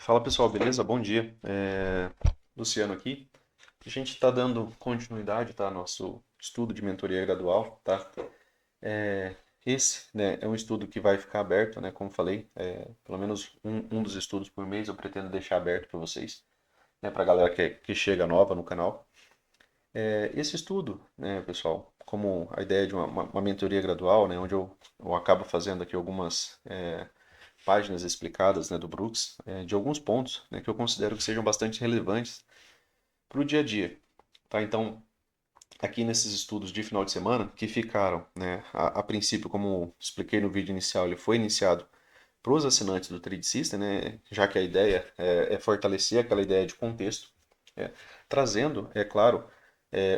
Fala pessoal, beleza? Bom dia. Luciano aqui. A gente está dando continuidade, tá? Nosso estudo de mentoria gradual, tá? Esse, né, é um estudo que vai ficar aberto, né? Como falei, pelo menos um dos estudos por mês eu pretendo deixar aberto para vocês, né? Para a galera que chega nova no canal. Esse estudo, né, pessoal, como a ideia de uma mentoria gradual, né? Onde eu acabo fazendo aqui algumas páginas explicadas, né, do Brooks, de alguns pontos, né, que eu considero que sejam bastante relevantes para o dia a dia. Tá? Então, aqui nesses estudos de final de semana, que ficaram, né, a princípio, como expliquei no vídeo inicial, ele foi iniciado para os assinantes do Trade System, né, já que a ideia é fortalecer aquela ideia de contexto, é, trazendo, é claro,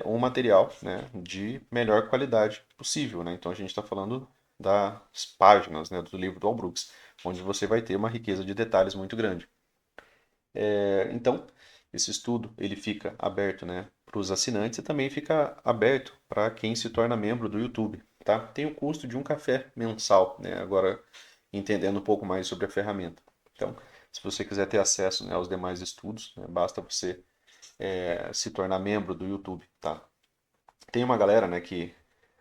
um material, né, de melhor qualidade possível. Né? Então, a gente está falando das páginas, né, do livro do Al Brooks, onde você vai ter uma riqueza de detalhes muito grande. Então, esse estudo ele fica aberto, né, para os assinantes e também fica aberto para quem se torna membro do YouTube, tá? Tem o custo de um café mensal, né? Agora entendendo um pouco mais sobre a ferramenta. Então, se você quiser ter acesso, né, aos demais estudos, né, basta você se tornar membro do YouTube, tá? Tem uma galera, né, que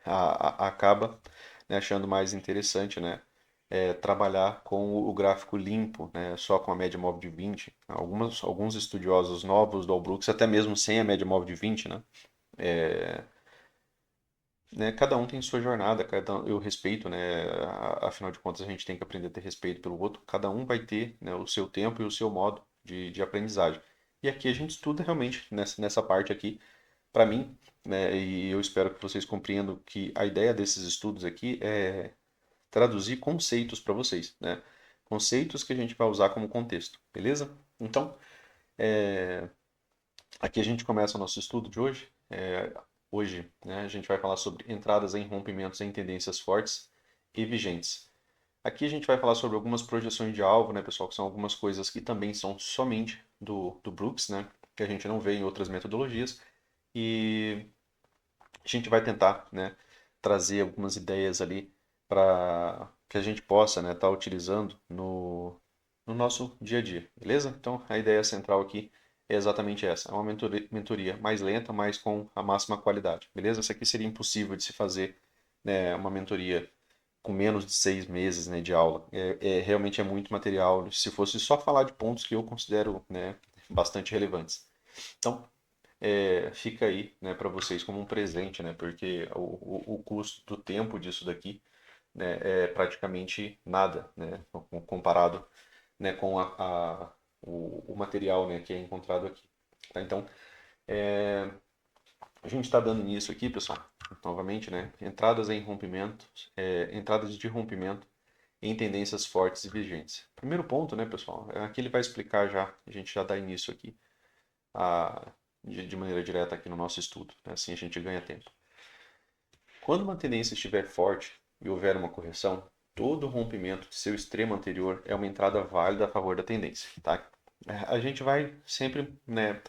acaba, né, achando mais interessante, né, trabalhar com o gráfico limpo, né, só com a média móvel de 20. Alguns estudiosos novos do All Brooks, até mesmo sem a média móvel de 20, né, cada um tem sua jornada, eu respeito, né, afinal de contas a gente tem que aprender a ter respeito pelo outro, cada um vai ter, né, o seu tempo e o seu modo de aprendizagem. E aqui a gente estuda realmente nessa parte aqui, para mim, né, e eu espero que vocês compreendam que a ideia desses estudos aqui é traduzir conceitos para vocês, né? Conceitos que a gente vai usar como contexto, beleza? Então, aqui a gente começa o nosso estudo de hoje. Hoje, né, a gente vai falar sobre entradas em rompimentos em tendências fortes e vigentes. Aqui a gente vai falar sobre algumas projeções de alvo, né, pessoal, que são algumas coisas que também são somente do Brooks, né, que a gente não vê em outras metodologias. E a gente vai tentar, né, trazer algumas ideias ali para que a gente possa, né, estar utilizando no nosso dia a dia, beleza? Então a ideia central aqui é exatamente essa, é uma mentoria mais lenta, mas com a máxima qualidade, beleza? Isso aqui seria impossível de se fazer, né, uma mentoria com menos de 6 meses, né, de aula. Realmente é muito material. Se fosse só falar de pontos que eu considero, né, bastante relevantes. Então, fica aí, né, para vocês como um presente, né, porque o custo do tempo disso daqui, né, é praticamente nada, né, comparado, né, com o material, né, que é encontrado aqui. Tá? Então, a gente está dando início aqui, pessoal, novamente, né, entradas de rompimento em tendências fortes e vigentes. Primeiro ponto, né, pessoal, aqui ele vai explicar já, a gente já dá início aqui a, de maneira direta aqui no nosso estudo. Né? Assim a gente ganha tempo. Quando uma tendência estiver forte e houver uma correção, todo rompimento de seu extremo anterior é uma entrada válida a favor da tendência. Tá? A gente vai sempre, né,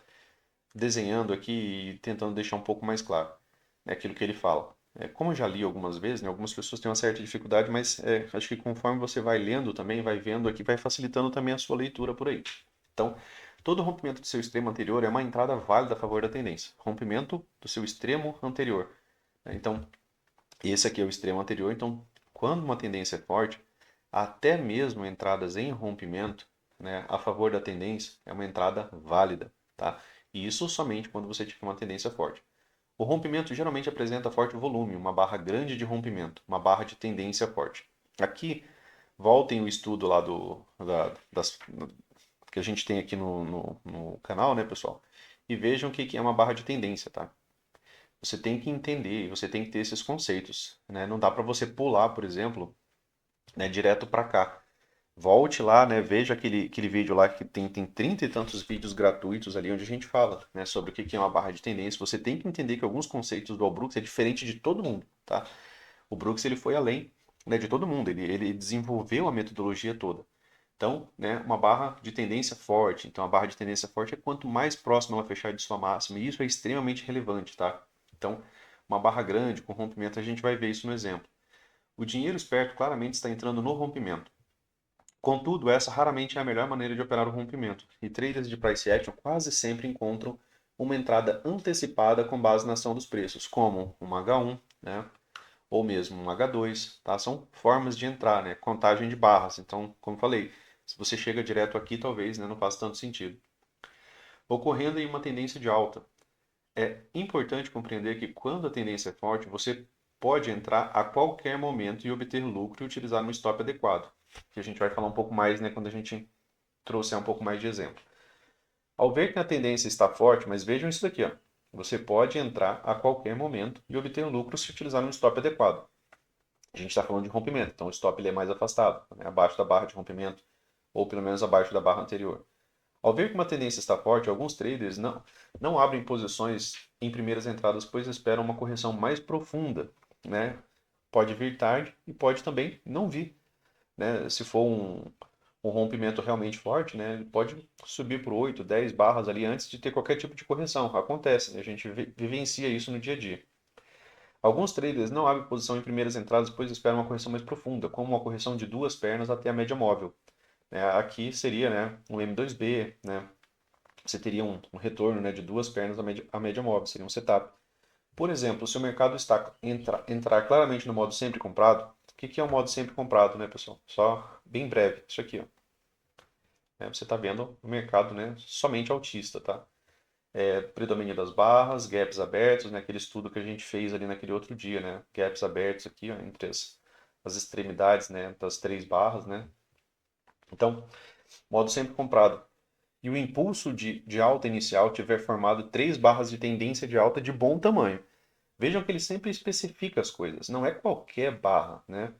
desenhando aqui e tentando deixar um pouco mais claro, né, aquilo que ele fala. Como eu já li algumas vezes, né, algumas pessoas têm uma certa dificuldade, mas acho que conforme você vai lendo também, vai vendo aqui, vai facilitando também a sua leitura por aí. Então, todo rompimento do seu extremo anterior é uma entrada válida a favor da tendência. Rompimento do seu extremo anterior. Então, esse aqui é o extremo anterior. Então, quando uma tendência é forte, até mesmo entradas em rompimento, né, a favor da tendência é uma entrada válida. Tá? E isso somente quando você tiver uma tendência forte. O rompimento geralmente apresenta forte volume, uma barra grande de rompimento, uma barra de tendência forte. Aqui, voltem o estudo lá das, que a gente tem aqui no canal, né, pessoal? E vejam o que é uma barra de tendência, tá? Você tem que entender, você tem que ter esses conceitos, né? Não dá para você pular, por exemplo, né, direto para cá. Volte lá, né, veja aquele vídeo lá que tem 30 e tantos vídeos gratuitos ali onde a gente fala, né, sobre o que é uma barra de tendência. Você tem que entender que alguns conceitos do Al Brooks é diferente de todo mundo, tá? O Brooks ele foi além, né, de todo mundo, ele desenvolveu a metodologia toda. Então, né, uma barra de tendência forte. Então, a barra de tendência forte é quanto mais próxima ela fechar de sua máxima. E isso é extremamente relevante, tá? Então, uma barra grande com rompimento, a gente vai ver isso no exemplo. O dinheiro esperto claramente está entrando no rompimento. Contudo, essa raramente é a melhor maneira de operar o rompimento, e traders de price action quase sempre encontram uma entrada antecipada com base na ação dos preços, como um H1, né, ou mesmo um H2, tá? São formas de entrar, né, contagem de barras. Então, como falei, se você chega direto aqui, talvez, né, não faça tanto sentido. Ocorrendo em uma tendência de alta, é importante compreender que quando a tendência é forte, você pode entrar a qualquer momento e obter lucro e utilizar um stop adequado, que a gente vai falar um pouco mais, né, quando a gente trouxer um pouco mais de exemplo. Ao ver que a tendência está forte, mas vejam isso daqui, ó. Você pode entrar a qualquer momento e obter lucro se utilizar um stop adequado. A gente está falando de rompimento, então o stop ele é mais afastado, né, abaixo da barra de rompimento, ou pelo menos abaixo da barra anterior. Ao ver que uma tendência está forte, alguns traders não abrem posições em primeiras entradas, pois esperam uma correção mais profunda, né? Pode vir tarde e pode também não vir, né? Se for um rompimento realmente forte, né? Ele pode subir por 8, 10 barras ali antes de ter qualquer tipo de correção. Acontece, né? A gente vivencia isso no dia a dia. Alguns traders não abrem posição em primeiras entradas, pois esperam uma correção mais profunda, como uma correção de duas pernas até a média móvel. Aqui seria, né, um M2B, né? Você teria um retorno, né, de duas pernas à média móvel, seria um setup. Por exemplo, se o mercado entrar claramente no modo sempre comprado, o que é o modo sempre comprado, né, pessoal? Só bem breve, isso aqui, ó. Você está vendo o mercado, né, somente altista, tá? Predomínio das barras, gaps abertos, né, aquele estudo que a gente fez ali naquele outro dia, né? Gaps abertos aqui, ó, entre as extremidades, né, das três barras, né? Então, modo sempre comprado. E o impulso de alta inicial tiver formado três barras de tendência de alta de bom tamanho. Vejam que ele sempre especifica as coisas, não é qualquer barra, né?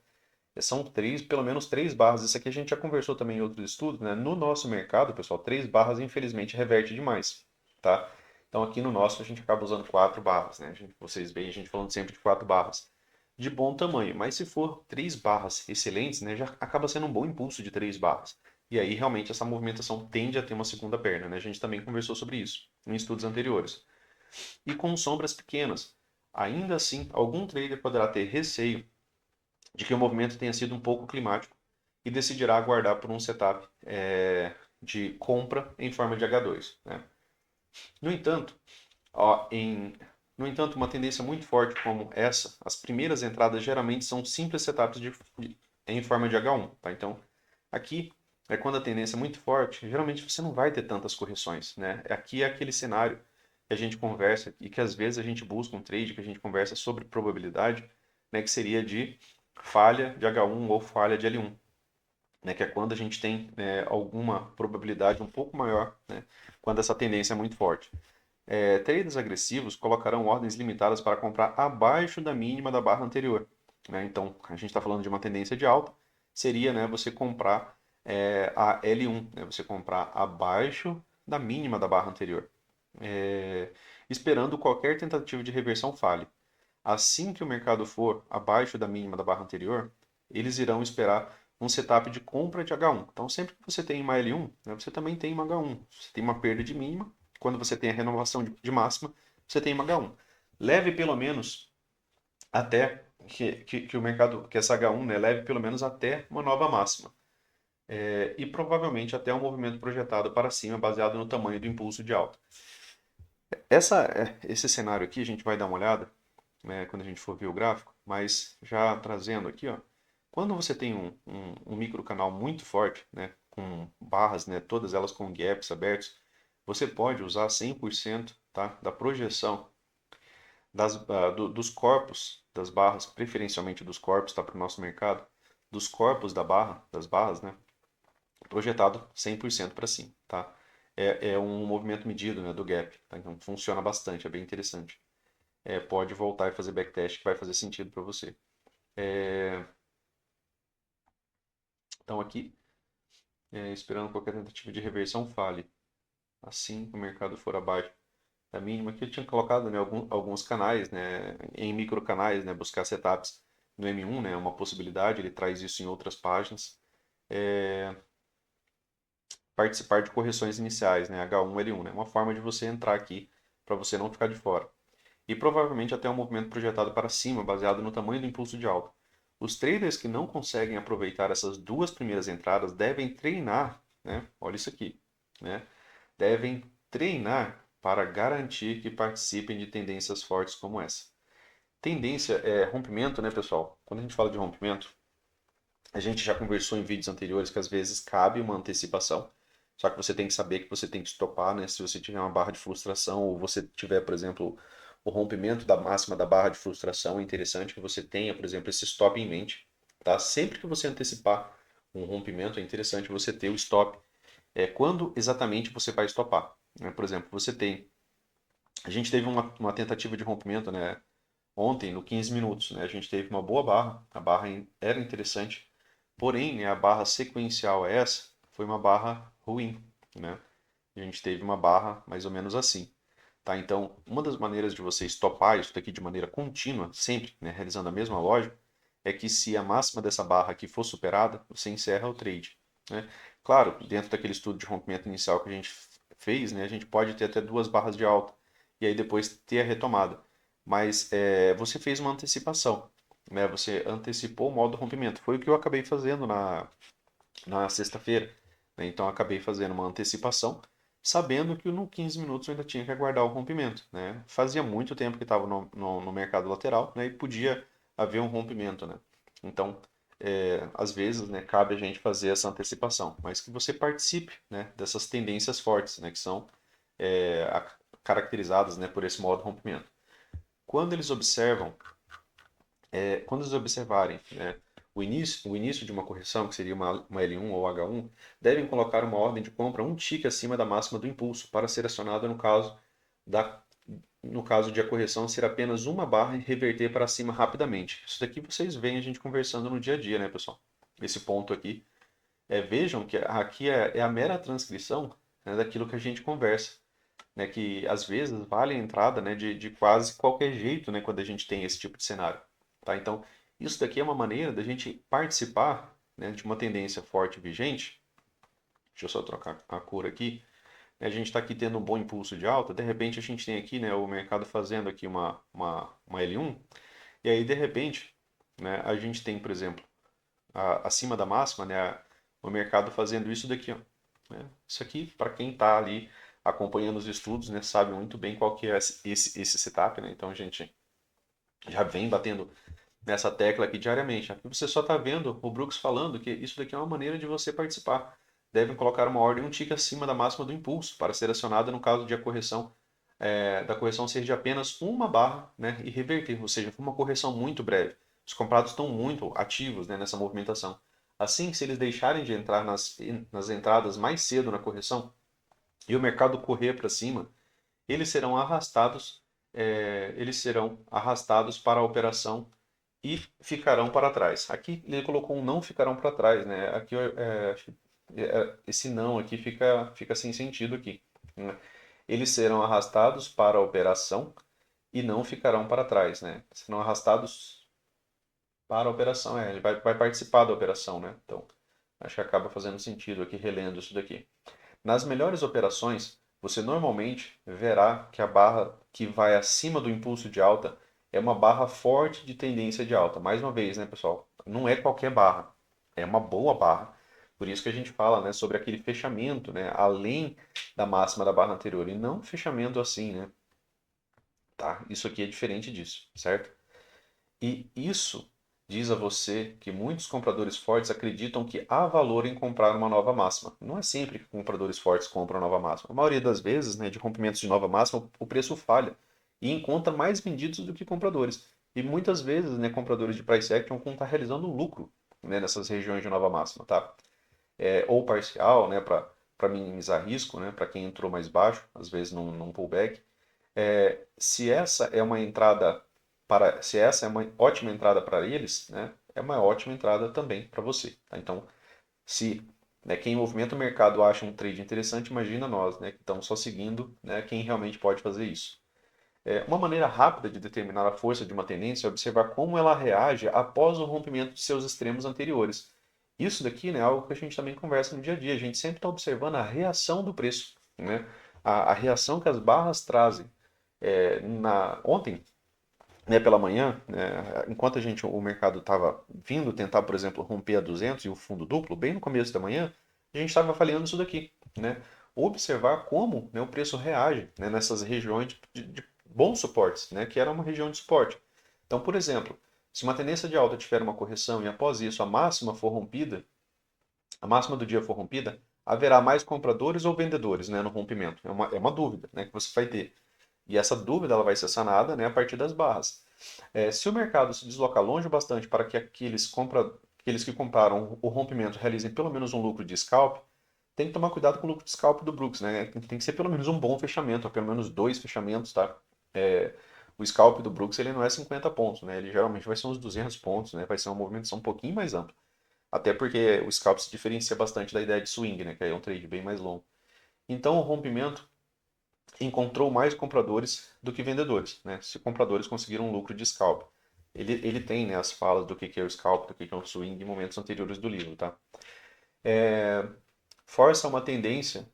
São três, pelo menos três barras. Isso aqui a gente já conversou também em outros estudos, né? No nosso mercado, pessoal, três barras infelizmente reverte demais, tá? Então aqui no nosso a gente acaba usando quatro barras, né? Vocês veem a gente falando sempre de quatro barras de bom tamanho, mas se for três barras excelentes, né, já acaba sendo um bom impulso de três barras. E aí realmente essa movimentação tende a ter uma segunda perna, né? A gente também conversou sobre isso em estudos anteriores. E com sombras pequenas, ainda assim, algum trader poderá ter receio de que o movimento tenha sido um pouco climático e decidirá aguardar por um setup de compra em forma de H2, né? No entanto, ó, no entanto, uma tendência muito forte como essa, as primeiras entradas geralmente são simples setups em forma de H1, tá? Então, aqui é quando a tendência é muito forte, geralmente você não vai ter tantas correções, né? Aqui é aquele cenário que a gente conversa e que às vezes a gente busca um trade, que a gente conversa sobre probabilidade, né, que seria de falha de H1 ou falha de L1, né, que é quando a gente tem alguma probabilidade um pouco maior, né, quando essa tendência é muito forte. Traders agressivos colocarão ordens limitadas para comprar abaixo da mínima da barra anterior, né? Então, a gente está falando de uma tendência de alta, seria, né, você comprar a L1, né, você comprar abaixo da mínima da barra anterior, é, esperando qualquer tentativa de reversão falhe. Assim que o mercado for abaixo da mínima da barra anterior, eles irão esperar um setup de compra de H1. Então, sempre que você tem uma L1, né, você também tem uma H1. Você tem uma perda de mínima. Quando você tem a renovação de máxima, você tem uma H1. Leve pelo menos até que o mercado, que essa H1, né, leve pelo menos até uma nova máxima. E provavelmente até um movimento projetado para cima, baseado no tamanho do impulso de alta. Esse cenário aqui a gente vai dar uma olhada, né, quando a gente for ver o gráfico, mas já trazendo aqui, ó, quando você tem um micro canal muito forte, né, com barras, né, todas elas com gaps abertos, você pode usar 100%, tá, da projeção dos corpos das barras, preferencialmente dos corpos, tá, para o nosso mercado, dos corpos das barras, né, projetado 100% para cima, tá? É um movimento medido, né, do gap, tá? Então funciona bastante, é bem interessante. Pode voltar e fazer backtest que vai fazer sentido para você. Então aqui, esperando qualquer tentativa de reversão falhe. Assim que o mercado for abaixo da mínima, que eu tinha colocado, né, alguns canais, né, em microcanais, né, buscar setups no M1, né, uma possibilidade, ele traz isso em outras páginas. Participar de correções iniciais, né, H1, L1, né, uma forma de você entrar aqui para você não ficar de fora. E provavelmente até um movimento projetado para cima, baseado no tamanho do impulso de alta. Os traders que não conseguem aproveitar essas duas primeiras entradas devem treinar, né? Olha isso aqui, né? Devem treinar para garantir que participem de tendências fortes como essa. Tendência é rompimento, né, pessoal? Quando a gente fala de rompimento, a gente já conversou em vídeos anteriores que às vezes cabe uma antecipação, só que você tem que saber que você tem que estopar, né? Se você tiver uma barra de frustração ou você tiver, por exemplo, o rompimento da máxima da barra de frustração, é interessante que você tenha, por exemplo, esse stop em mente, tá? Sempre que você antecipar um rompimento, é interessante você ter o stop. Quando exatamente você vai stopar, né? Por exemplo, a gente teve uma tentativa de rompimento, né? Ontem, no 15 minutos, né? A gente teve uma boa barra, a barra era interessante, porém, né, a barra sequencial a essa foi uma barra ruim, né? A gente teve uma barra mais ou menos assim, tá? Então, uma das maneiras de você estopar isso daqui de maneira contínua, sempre, né, realizando a mesma lógica, é que se a máxima dessa barra aqui for superada, você encerra o trade, né? Claro, dentro daquele estudo de rompimento inicial que a gente fez, né, a gente pode ter até duas barras de alta e aí depois ter a retomada. Mas você fez uma antecipação, né? Você antecipou o modo rompimento. Foi o que eu acabei fazendo na sexta-feira, né? Então eu acabei fazendo uma antecipação, sabendo que no 15 minutos eu ainda tinha que aguardar o rompimento, né? Fazia muito tempo que estava no mercado lateral, né? E podia haver um rompimento, né? Então, às vezes, né, cabe a gente fazer essa antecipação, mas que você participe, né, dessas tendências fortes, né, que são caracterizadas, né, por esse modo rompimento. Quando eles observam, quando eles observarem, né, o início de uma correção, que seria uma L1 ou H1, devem colocar uma ordem de compra um tique acima da máxima do impulso para ser acionada no caso de a correção ser apenas uma barra e reverter para cima rapidamente. Isso daqui vocês veem a gente conversando no dia a dia, né, pessoal? Esse ponto aqui. Vejam que aqui é a mera transcrição, né, daquilo que a gente conversa, né, que às vezes vale a entrada, né, de quase qualquer jeito, né, quando a gente tem esse tipo de cenário, tá? Então, isso daqui é uma maneira da gente participar, né, de uma tendência forte vigente. Deixa eu só trocar a cor aqui. A gente está aqui tendo um bom impulso de alta, de repente a gente tem aqui, né, o mercado fazendo aqui uma L1, e aí de repente, né, a gente tem, por exemplo, acima da máxima, né, o mercado fazendo isso daqui, ó, né? Isso aqui, para quem está ali acompanhando os estudos, né, sabe muito bem qual que é esse setup, né? Então a gente já vem batendo nessa tecla aqui diariamente. Aqui você só está vendo o Brooks falando que isso daqui é uma maneira de você participar. Devem colocar uma ordem um tique acima da máxima do impulso para ser acionada no caso de a correção da correção ser de apenas uma barra, né, e reverter, ou seja, foi uma correção muito breve. Os comprados estão muito ativos, né, nessa movimentação. Assim, se eles deixarem de entrar nas entradas mais cedo na correção e o mercado correr para cima, eles serão arrastados para a operação e ficarão para trás. Aqui ele colocou um não ficarão para trás, né? Aqui esse não aqui fica sem sentido aqui, né? Eles serão arrastados para a operação e não ficarão para trás, né? Serão arrastados para a operação, ele vai participar da operação, né? Então, acho que acaba fazendo sentido aqui relendo isso daqui. Nas melhores operações, você normalmente verá que a barra que vai acima do impulso de alta é uma barra forte de tendência de alta. Mais uma vez, né, pessoal? Não é qualquer barra, é uma boa barra. Por isso que a gente fala, né, sobre aquele fechamento, né, além da máxima da barra anterior, e não fechamento assim, né? Tá? Isso aqui é diferente disso, certo? E isso diz a você que muitos compradores fortes acreditam que há valor em comprar uma nova máxima. Não é sempre que compradores fortes compram nova máxima. A maioria das vezes, né, de rompimentos de nova máxima, o preço falha e encontra mais vendidos do que compradores. E muitas vezes, né, compradores de price action vão estar realizando lucro, né, nessas regiões de nova máxima, tá? Ou parcial, né, para minimizar risco, né, para quem entrou mais baixo, às vezes num pullback. Se essa é uma entrada se essa é uma ótima entrada para eles, né, é uma ótima entrada também para você, tá? Então, se, né, quem movimenta o mercado acha um trade interessante, imagina nós, né, que estamos só seguindo, né, quem realmente pode fazer isso. Uma maneira rápida de determinar a força de uma tendência é observar como ela reage após o rompimento de seus extremos anteriores. Isso daqui, né, é algo que a gente também conversa no dia a dia. A gente sempre está observando a reação do preço, né? A reação que as barras trazem. Ontem né, pela manhã, né, enquanto o mercado estava vindo tentar, por exemplo, romper a 200 e o fundo duplo, bem no começo da manhã, a gente estava avaliando isso daqui, né? Observar como, né, o preço reage, né, nessas regiões de bons suportes, né, que era uma região de suporte. Então, por exemplo, se uma tendência de alta tiver uma correção e após isso a máxima for rompida, a máxima do dia for rompida, haverá mais compradores ou vendedores, né, no rompimento. É uma dúvida, né, que você vai ter. E essa dúvida ela vai ser sanada, né, a partir das barras. Se o mercado se deslocar longe bastante para que aqueles que compraram o rompimento realizem pelo menos um lucro de scalp, tem que tomar cuidado com o lucro de scalp do Brooks, né? Tem que ser pelo menos um bom fechamento, ou pelo menos dois fechamentos, tá? É, o scalp do Brooks ele não é 50 pontos, né? Ele geralmente vai ser uns 200 pontos, né? Vai ser uma movimentação um pouquinho mais ampla. Até porque o scalp se diferencia bastante da ideia de swing, né? Que é um trade bem mais longo. Então o rompimento encontrou mais compradores do que vendedores, né? Se compradores conseguiram um lucro de scalp. Ele tem, né, as falas do que é o scalp, do que é o swing em momentos anteriores do livro, tá? Força uma tendência,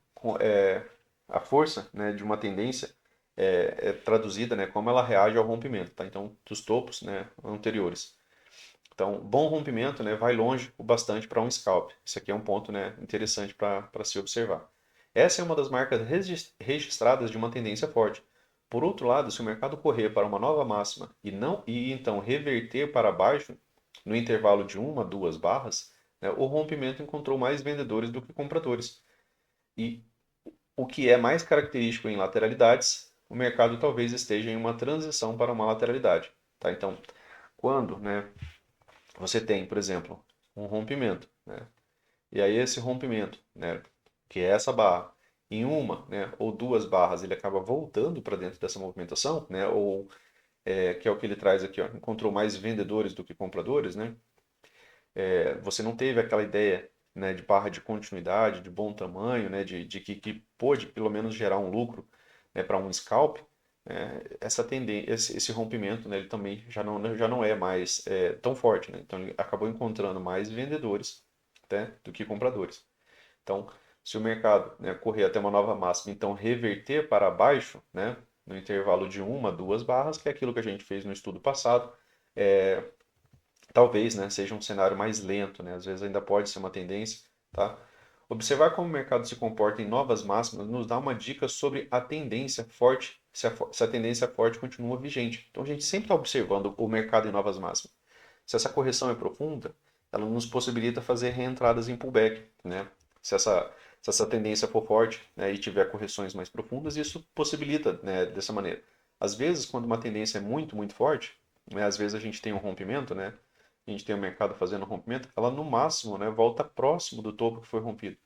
a força, né, de uma tendência é traduzida, né, como ela reage ao rompimento, tá? Então, dos topos, né, anteriores. Então, bom rompimento, né, vai longe o bastante para um scalp. Isso aqui é um ponto, né, interessante para se observar. Essa é uma das marcas registradas de uma tendência forte. Por outro lado, se o mercado correr para uma nova máxima e então reverter para baixo no intervalo de uma, duas barras, né, o rompimento encontrou mais vendedores do que compradores. E o que é mais característico em lateralidades, o mercado talvez esteja em uma transição para uma lateralidade. Tá? Então, quando, né, você tem, por exemplo, um rompimento, né? E aí esse rompimento, né, que é essa barra, em uma, né, ou duas barras, ele acaba voltando para dentro dessa movimentação, né, ou que é o que ele traz aqui, ó, encontrou mais vendedores do que compradores, né? Você não teve aquela ideia, né, de barra de continuidade, de bom tamanho, né, de que pôde pelo menos gerar um lucro, né, para um scalp, essa tendência, esse rompimento, né, ele também já não é mais tão forte, né? Então ele acabou encontrando mais vendedores, né, do que compradores. Então, se o mercado, né, correr até uma nova máxima, então reverter para baixo, né, no intervalo de uma, duas barras, que é aquilo que a gente fez no estudo passado, é, talvez, né, seja um cenário mais lento, né? Às vezes ainda pode ser uma tendência, tá? Observar como o mercado se comporta em novas máximas nos dá uma dica sobre a tendência forte, se a tendência forte continua vigente. Então a gente sempre está observando o mercado em novas máximas. Se essa correção é profunda, ela nos possibilita fazer reentradas em pullback, né? Se essa, se essa tendência for forte, né, e tiver correções mais profundas, isso possibilita, né, dessa maneira. Às vezes, quando uma tendência é muito, muito forte, né, às vezes a gente tem um rompimento, né? A gente tem o mercado fazendo um rompimento, ela no máximo, né, volta próximo do topo que foi rompido.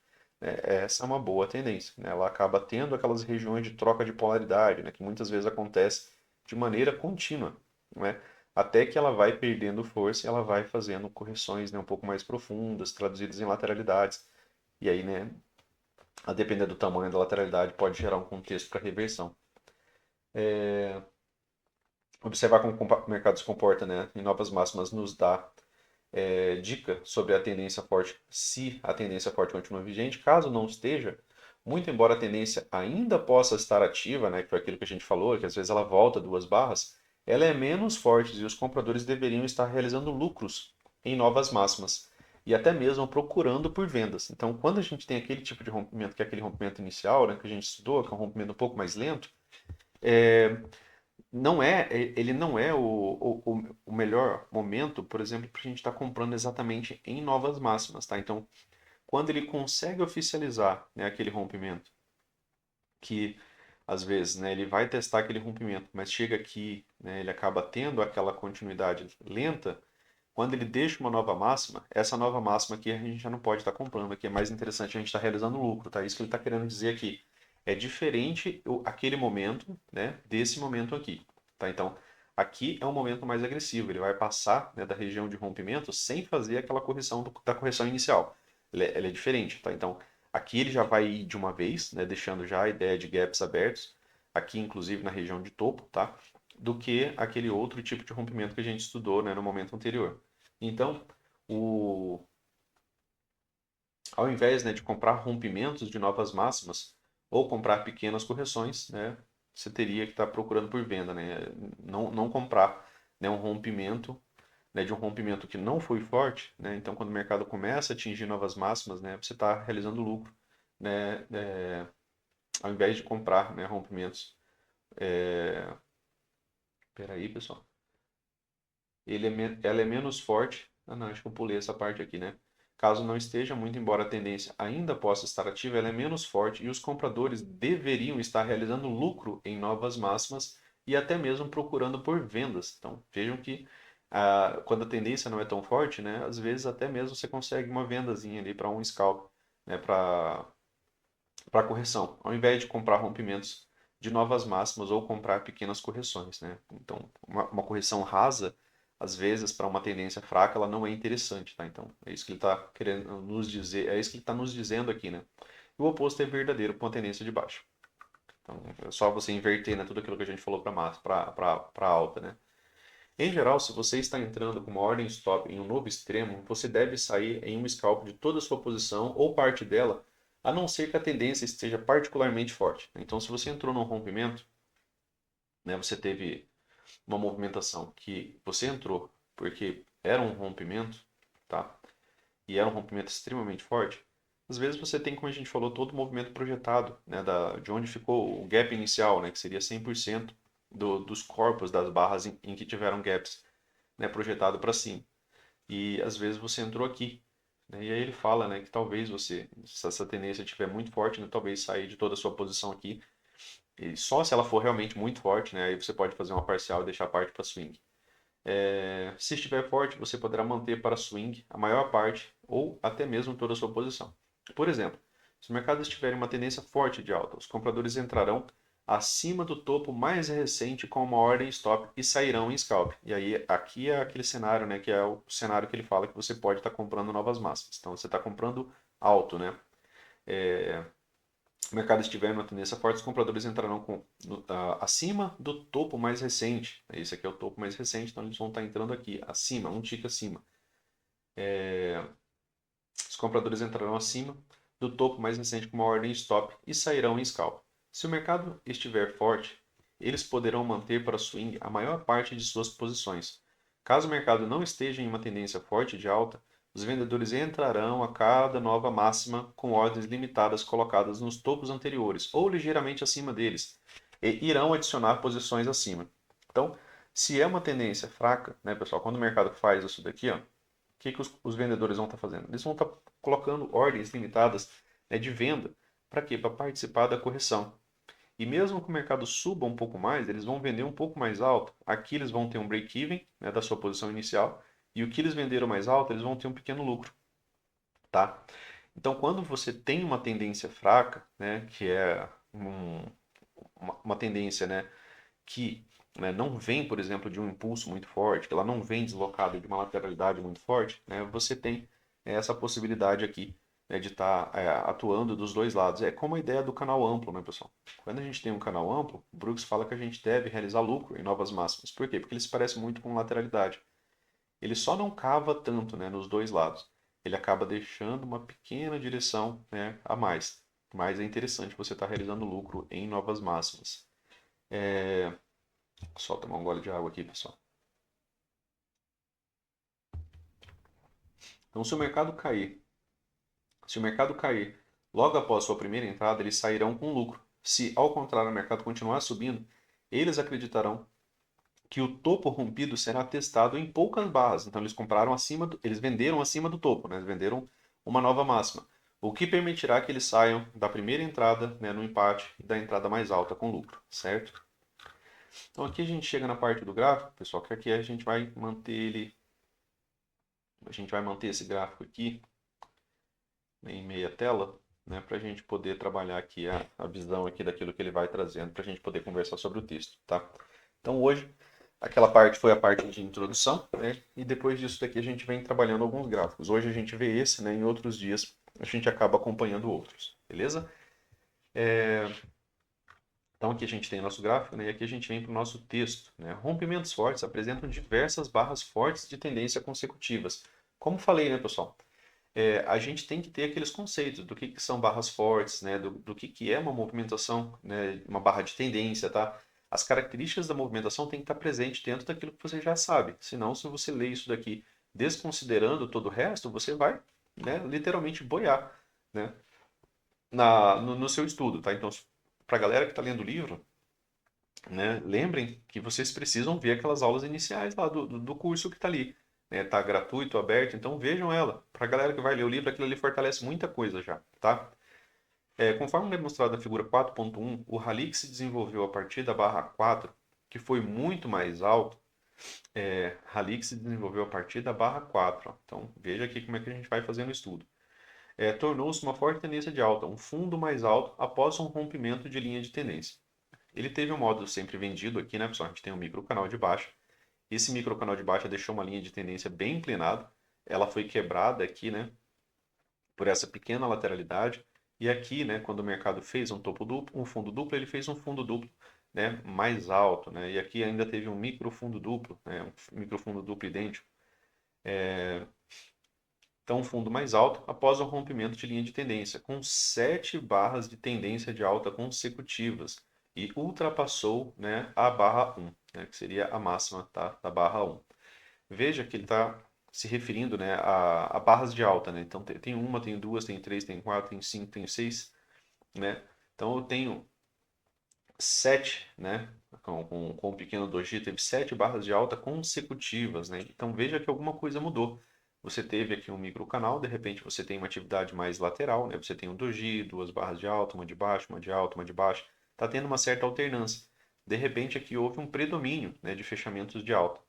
Essa é uma boa tendência, né? Ela acaba tendo aquelas regiões de troca de polaridade, né, que muitas vezes acontece de maneira contínua, né? Até que ela vai perdendo força e ela vai fazendo correções, né, um pouco mais profundas, traduzidas em lateralidades. E aí, né, a depender do tamanho da lateralidade, pode gerar um contexto para reversão. Observar como o mercado se comporta, né, em novas máximas nos dá dica sobre a tendência forte, se a tendência forte continua vigente. Caso não esteja, muito embora a tendência ainda possa estar ativa, né, que foi aquilo que a gente falou, que às vezes ela volta duas barras, ela é menos forte e os compradores deveriam estar realizando lucros em novas máximas e até mesmo procurando por vendas. Então, quando a gente tem aquele tipo de rompimento, que é aquele rompimento inicial, né, que a gente estudou, que é um rompimento um pouco mais lento, ele não é o melhor momento, por exemplo, para a gente estar comprando exatamente em novas máximas, tá? Então, quando ele consegue oficializar, né, aquele rompimento, que às vezes, né, ele vai testar aquele rompimento, mas chega aqui, né, ele acaba tendo aquela continuidade lenta, quando ele deixa uma nova máxima, essa nova máxima aqui a gente já não pode estar comprando, aqui é mais interessante a gente estar realizando lucro, tá? Isso que ele está querendo dizer aqui. É diferente aquele momento, né, desse momento aqui, tá? Então, aqui é um momento mais agressivo, ele vai passar, né, da região de rompimento sem fazer aquela correção da correção inicial. Ele é diferente, tá? Então, aqui ele já vai ir de uma vez, né, deixando já a ideia de gaps abertos, aqui inclusive na região de topo, tá? Do que aquele outro tipo de rompimento que a gente estudou, né, no momento anterior. Então, o, ao invés, né, de comprar rompimentos de novas máximas ou comprar pequenas correções, né, você teria que estar procurando por venda, né, não comprar. né, um rompimento, né, de um rompimento que não foi forte, né? Então, quando o mercado começa a atingir novas máximas, né, você está realizando lucro, né, ao invés de comprar, né, rompimentos. Espera aí, pessoal. Ela é menos forte. Ah, não, acho que eu pulei essa parte aqui, né? Caso não esteja, muito embora a tendência ainda possa estar ativa, ela é menos forte e os compradores deveriam estar realizando lucro em novas máximas e até mesmo procurando por vendas. Então, vejam que quando a tendência não é tão forte, né, às vezes até mesmo você consegue uma vendazinha ali para um scalp, né, para correção, ao invés de comprar rompimentos de novas máximas ou comprar pequenas correções, né? Então, uma correção rasa, às vezes, para uma tendência fraca, ela não é interessante, tá? Então, é isso que ele está querendo nos dizer, é isso que ele está nos dizendo aqui, né? E o oposto é verdadeiro para uma tendência de baixa. Então, é só você inverter, né, tudo aquilo que a gente falou para alta, né? Em geral, se você está entrando com uma ordem stop em um novo extremo, você deve sair em um scalp de toda a sua posição ou parte dela, a não ser que a tendência esteja particularmente forte. Então, se você entrou num rompimento, né, você teve uma movimentação que você entrou porque era um rompimento, tá? E era um rompimento extremamente forte, às vezes você tem, como a gente falou, todo o movimento projetado, né, de onde ficou o gap inicial, né, que seria 100% dos corpos das barras em que tiveram gaps, né, projetado para cima. E às vezes você entrou aqui, né, e aí ele fala, né, que talvez você, se essa tendência estiver muito forte, né, talvez sair de toda a sua posição aqui, e só se ela for realmente muito forte, né, aí você pode fazer uma parcial e deixar a parte para swing. Se estiver forte, você poderá manter para swing a maior parte ou até mesmo toda a sua posição. Por exemplo, se o mercado estiver em uma tendência forte de alta, os compradores entrarão acima do topo mais recente com uma ordem stop e sairão em scalp. E aí aqui é aquele cenário, né, que é o cenário que ele fala que você pode estar comprando novas massas. Então você está comprando alto, né? O mercado estiver em uma tendência forte, os compradores entrarão acima do topo mais recente. Esse aqui é o topo mais recente, então eles vão estar entrando aqui, acima, um tique acima. Os compradores entrarão acima do topo mais recente com uma ordem stop e sairão em scalp. Se o mercado estiver forte, eles poderão manter para swing a maior parte de suas posições. Caso o mercado não esteja em uma tendência forte de alta, os vendedores entrarão a cada nova máxima com ordens limitadas colocadas nos topos anteriores ou ligeiramente acima deles e irão adicionar posições acima. Então, se é uma tendência fraca, né, pessoal, quando o mercado faz isso daqui, ó, que os vendedores vão estar fazendo? Eles vão estar colocando ordens limitadas, né, de venda. Para quê? Para participar da correção. E mesmo que o mercado suba um pouco mais, eles vão vender um pouco mais alto. Aqui eles vão ter um break-even, né, da sua posição inicial. E o que eles venderam mais alto, eles vão ter um pequeno lucro. Tá? Então, quando você tem uma tendência fraca, né, que é uma tendência, né, que, né, não vem, por exemplo, de um impulso muito forte, que ela não vem deslocada de uma lateralidade muito forte, né, você tem essa possibilidade aqui, né, de estar atuando dos dois lados. É como a ideia do canal amplo, né, pessoal? Quando a gente tem um canal amplo, o Brooks fala que a gente deve realizar lucro em novas máximas. Por quê? Porque ele se parece muito com lateralidade. Ele só não cava tanto, né, nos dois lados. Ele acaba deixando uma pequena direção, né, a mais. Mas é interessante você estar realizando lucro em novas máximas. Só tomar um gole de água aqui, pessoal. Então, se o mercado cair logo após sua primeira entrada, eles sairão com lucro. Se, ao contrário, o mercado continuar subindo, eles acreditarão que o topo rompido será testado em poucas barras. Então, eles venderam acima do topo, né? Eles venderam uma nova máxima, o que permitirá que eles saiam da primeira entrada, né, no empate e da entrada mais alta com lucro, certo? Então, aqui a gente chega na parte do gráfico, pessoal, que aqui a gente vai manter esse gráfico aqui em meia tela, né, para a gente poder trabalhar aqui a visão aqui daquilo que ele vai trazendo, para a gente poder conversar sobre o texto, tá? Então hoje, aquela parte foi a parte de introdução, né, e depois disso daqui a gente vem trabalhando alguns gráficos. Hoje a gente vê esse, né, em outros dias a gente acaba acompanhando outros, beleza? Então aqui a gente tem nosso gráfico, né, e aqui a gente vem para o nosso texto, né? Rompimentos fortes apresentam diversas barras fortes de tendência consecutivas. Como falei, né, pessoal? A gente tem que ter aqueles conceitos do que são barras fortes, né, do que é uma movimentação, né, uma barra de tendência, tá? As características da movimentação têm que estar presentes dentro daquilo que você já sabe. Senão, se você ler isso daqui desconsiderando todo o resto, você vai, né, literalmente boiar, né, no seu estudo, tá? Então, para a galera que está lendo o livro, né, lembrem que vocês precisam ver aquelas aulas iniciais lá do curso que está ali. Né? Tá gratuito, aberto, então vejam ela. Para a galera que vai ler o livro, aquilo ali fortalece muita coisa já, tá? Conforme demonstrado na figura 4.1, o rally que se desenvolveu a partir da barra 4, que foi muito mais alto, rally que se desenvolveu a partir da barra 4. Ó. Então veja aqui como é que a gente vai fazendo o estudo. Tornou-se uma forte tendência de alta, um fundo mais alto após um rompimento de linha de tendência. Ele teve um modo sempre vendido aqui, né, pessoal? A gente tem um micro canal de baixa. Esse micro canal de baixa deixou uma linha de tendência bem inclinada. Ela foi quebrada aqui, né, por essa pequena lateralidade. E aqui, né, quando o mercado fez um topo duplo, um fundo duplo, ele fez um fundo duplo, né, mais alto, né? E aqui ainda teve um micro fundo duplo, né, um micro fundo duplo idêntico. Então, um fundo mais alto após o rompimento de linha de tendência, com 7 barras de tendência de alta consecutivas e ultrapassou, né, a barra 1, né, que seria a máxima, tá, da barra 1. Veja que ele está se referindo, né, a barras de alta. Né? Então, tem uma, tem duas, tem três, tem quatro, tem cinco, tem seis. Né? Então, eu tenho 7, né, com o pequeno doji, teve 7 barras de alta consecutivas. Né? Então, veja que alguma coisa mudou. Você teve aqui um microcanal, de repente você tem uma atividade mais lateral, né? Você tem um doji, duas barras de alta, uma de baixo, uma de alta, uma de baixo. Está tendo uma certa alternância. De repente aqui houve um predomínio, né, de fechamentos de alta.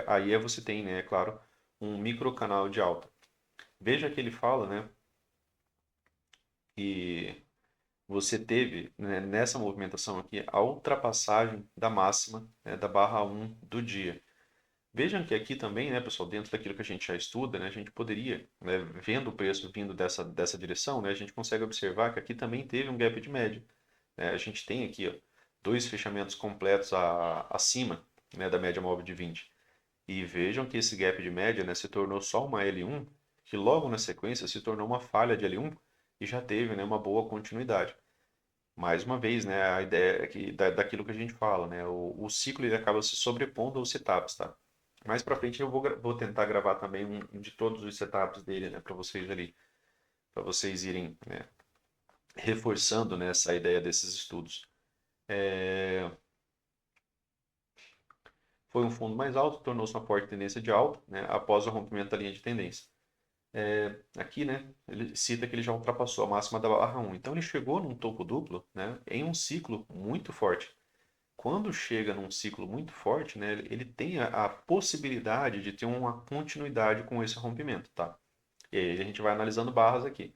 Aí você tem, né, é claro, um microcanal de alta. Veja que ele fala, né, que você teve, né, nessa movimentação aqui a ultrapassagem da máxima, né, da barra 1 do dia. Vejam que aqui também, né, pessoal, dentro daquilo que a gente já estuda, né, a gente poderia, né, vendo o preço vindo dessa direção, né, a gente consegue observar que aqui também teve um gap de média. Né? A gente tem aqui ó, dois fechamentos completos acima, né, da média móvel de 20. E vejam que esse gap de média, né, se tornou só uma L1, que logo na sequência se tornou uma falha de L1 e já teve, né, uma boa continuidade. Mais uma vez, né, a ideia é que, daquilo que a gente fala, né, o ciclo ele acaba se sobrepondo aos setups, tá? Mais para frente eu vou tentar gravar também um de todos os setups dele, né, para vocês ali, para vocês irem, né, reforçando, né, essa ideia desses estudos. Foi um fundo mais alto, tornou-se uma forte tendência de alta, né, após o rompimento da linha de tendência. Aqui, né, ele cita que ele já ultrapassou a máxima da barra 1. Então ele chegou num topo duplo, né, em um ciclo muito forte. Quando chega num ciclo muito forte, né, ele tem a possibilidade de ter uma continuidade com esse rompimento, tá? E aí a gente vai analisando barras aqui.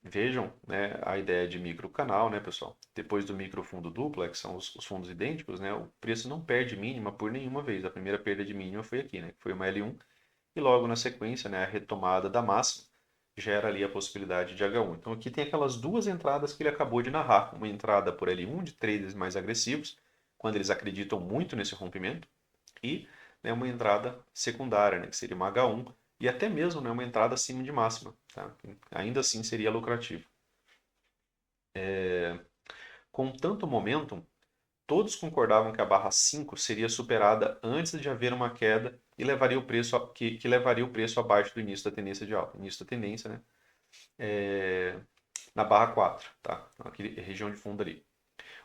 Vejam, né, a ideia de microcanal, né, pessoal? Depois do microfundo duplo, que são os fundos idênticos, né, o preço não perde mínima por nenhuma vez. A primeira perda de mínima foi aqui, né, que foi uma L1, e logo na sequência, né, a retomada da máxima gera ali a possibilidade de H1. Então aqui tem aquelas duas entradas que ele acabou de narrar. Uma entrada por L1 de traders mais agressivos, quando eles acreditam muito nesse rompimento, e né, uma entrada secundária, né, que seria uma H1, e até mesmo né, uma entrada acima de máxima. Tá? Ainda assim seria lucrativo. Com tanto momentum, todos concordavam que a barra 5 seria superada antes de haver uma queda e levaria o preço que levaria o preço abaixo do início da tendência de alta. Início da tendência, né? Na barra 4, tá? Aquela região de fundo ali.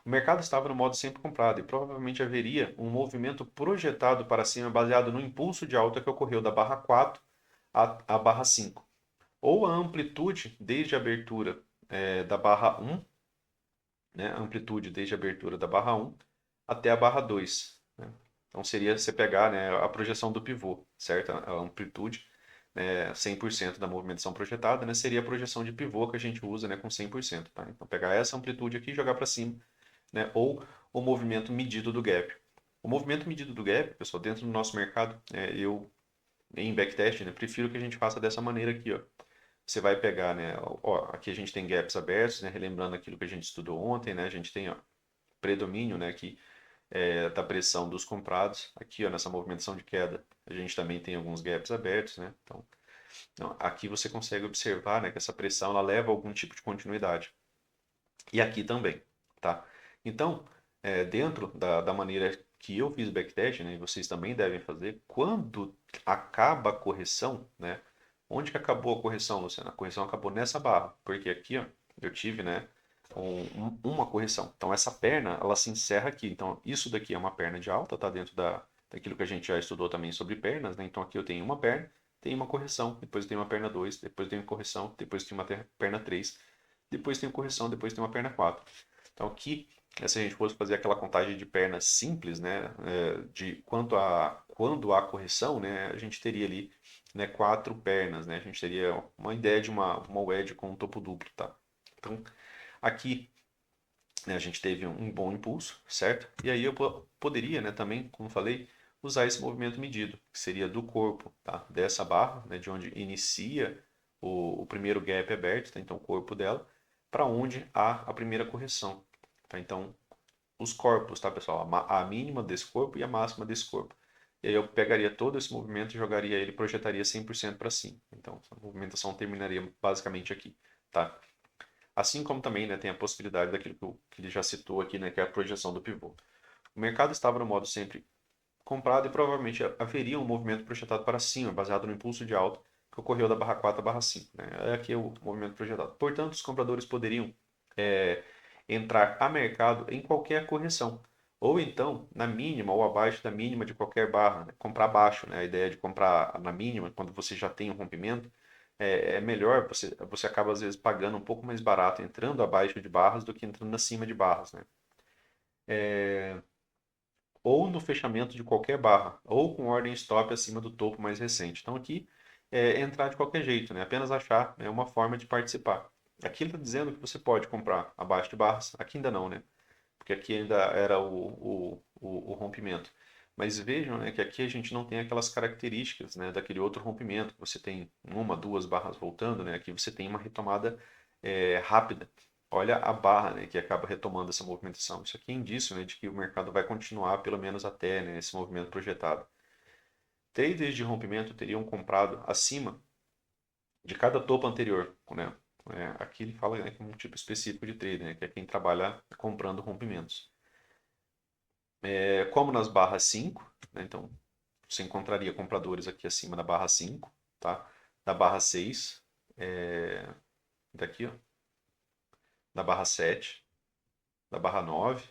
O mercado estava no modo sempre comprado e provavelmente haveria um movimento projetado para cima baseado no impulso de alta que ocorreu da barra 4 à barra 5. Ou a amplitude desde a abertura da barra 1, né? A amplitude desde a abertura da barra 1 até a barra 2. Né? Então seria você pegar né, a projeção do pivô, certo? A amplitude, né, 100% da movimentação projetada, né, seria a projeção de pivô que a gente usa né, com 100%. Tá? Então pegar essa amplitude aqui e jogar para cima, né, ou o movimento medido do gap. O movimento medido do gap, pessoal, dentro do nosso mercado, eu em backtest, né, prefiro que a gente faça dessa maneira aqui, ó. Você vai pegar, né, ó, aqui a gente tem gaps abertos, né, relembrando aquilo que a gente estudou ontem, né, a gente tem, ó, predomínio, né, aqui da pressão dos comprados. Aqui, ó, nessa movimentação de queda, a gente também tem alguns gaps abertos, né? Então, aqui você consegue observar, né, que essa pressão ela leva a algum tipo de continuidade. E aqui também, tá? Então, dentro da maneira que eu fiz backtest, né, e vocês também devem fazer, quando acaba a correção, né, onde que acabou a correção, Luciana? A correção acabou nessa barra, porque aqui, ó, eu tive, né, uma correção. Então, essa perna, ela se encerra aqui. Então, isso daqui é uma perna de alta, tá dentro daquilo que a gente já estudou também sobre pernas, né? Então, aqui eu tenho uma perna, tenho uma correção, depois eu tenho uma perna 2, depois eu tenho correção, depois eu tenho uma perna 3, depois tenho correção, depois tenho uma perna 4. Então, aqui, se a gente fosse fazer aquela contagem de pernas simples, né, de quando há correção, né, a gente teria ali, né, 4 pernas, né, a gente teria uma ideia de uma wedge com um topo duplo, tá? Então, aqui, né, a gente teve um bom impulso, certo? E aí eu poderia, né, também, como falei, usar esse movimento medido, que seria do corpo, tá? Dessa barra, né, de onde inicia o primeiro gap aberto, tá? Então o corpo dela, para onde há a primeira correção, tá? Então os corpos, tá, pessoal? A mínima desse corpo e a máxima desse corpo. E aí eu pegaria todo esse movimento e jogaria ele, projetaria 100% para cima. Então a movimentação terminaria basicamente aqui, tá? Assim como também, né, tem a possibilidade daquilo que ele já citou aqui, né, que é a projeção do pivô. O mercado estava no modo sempre comprado e provavelmente haveria um movimento projetado para cima, baseado no impulso de alta que ocorreu da barra 4 à barra 5. Né? É aqui o movimento projetado. Portanto, os compradores poderiam é, entrar a mercado em qualquer correção, ou então na mínima ou abaixo da mínima de qualquer barra, né? Comprar baixo, né? A ideia de comprar na mínima, quando você já tem um rompimento, é melhor, você acaba às vezes pagando um pouco mais barato entrando abaixo de barras do que entrando acima de barras, né? Ou no fechamento de qualquer barra, ou com ordem stop acima do topo mais recente. Então aqui é entrar de qualquer jeito, né? Apenas achar, né, uma forma de participar. Aqui ele está dizendo que você pode comprar abaixo de barras, aqui ainda não, né? Porque aqui ainda era o rompimento. Mas vejam, né, que aqui a gente não tem aquelas características, né, daquele outro rompimento. Você tem uma, duas barras voltando, né? Aqui você tem uma retomada rápida. Olha a barra, né, que acaba retomando essa movimentação. Isso aqui é indício, né, de que o mercado vai continuar pelo menos até, né, esse movimento projetado. Traders de rompimento teriam comprado acima de cada topo anterior, né? Aqui ele fala, né, que é um tipo específico de trader, né, que é quem trabalha comprando rompimentos. Como nas barras 5, né, então você encontraria compradores aqui acima da barra 5, tá? Da barra 6, daqui, ó, da barra 7, da barra 9,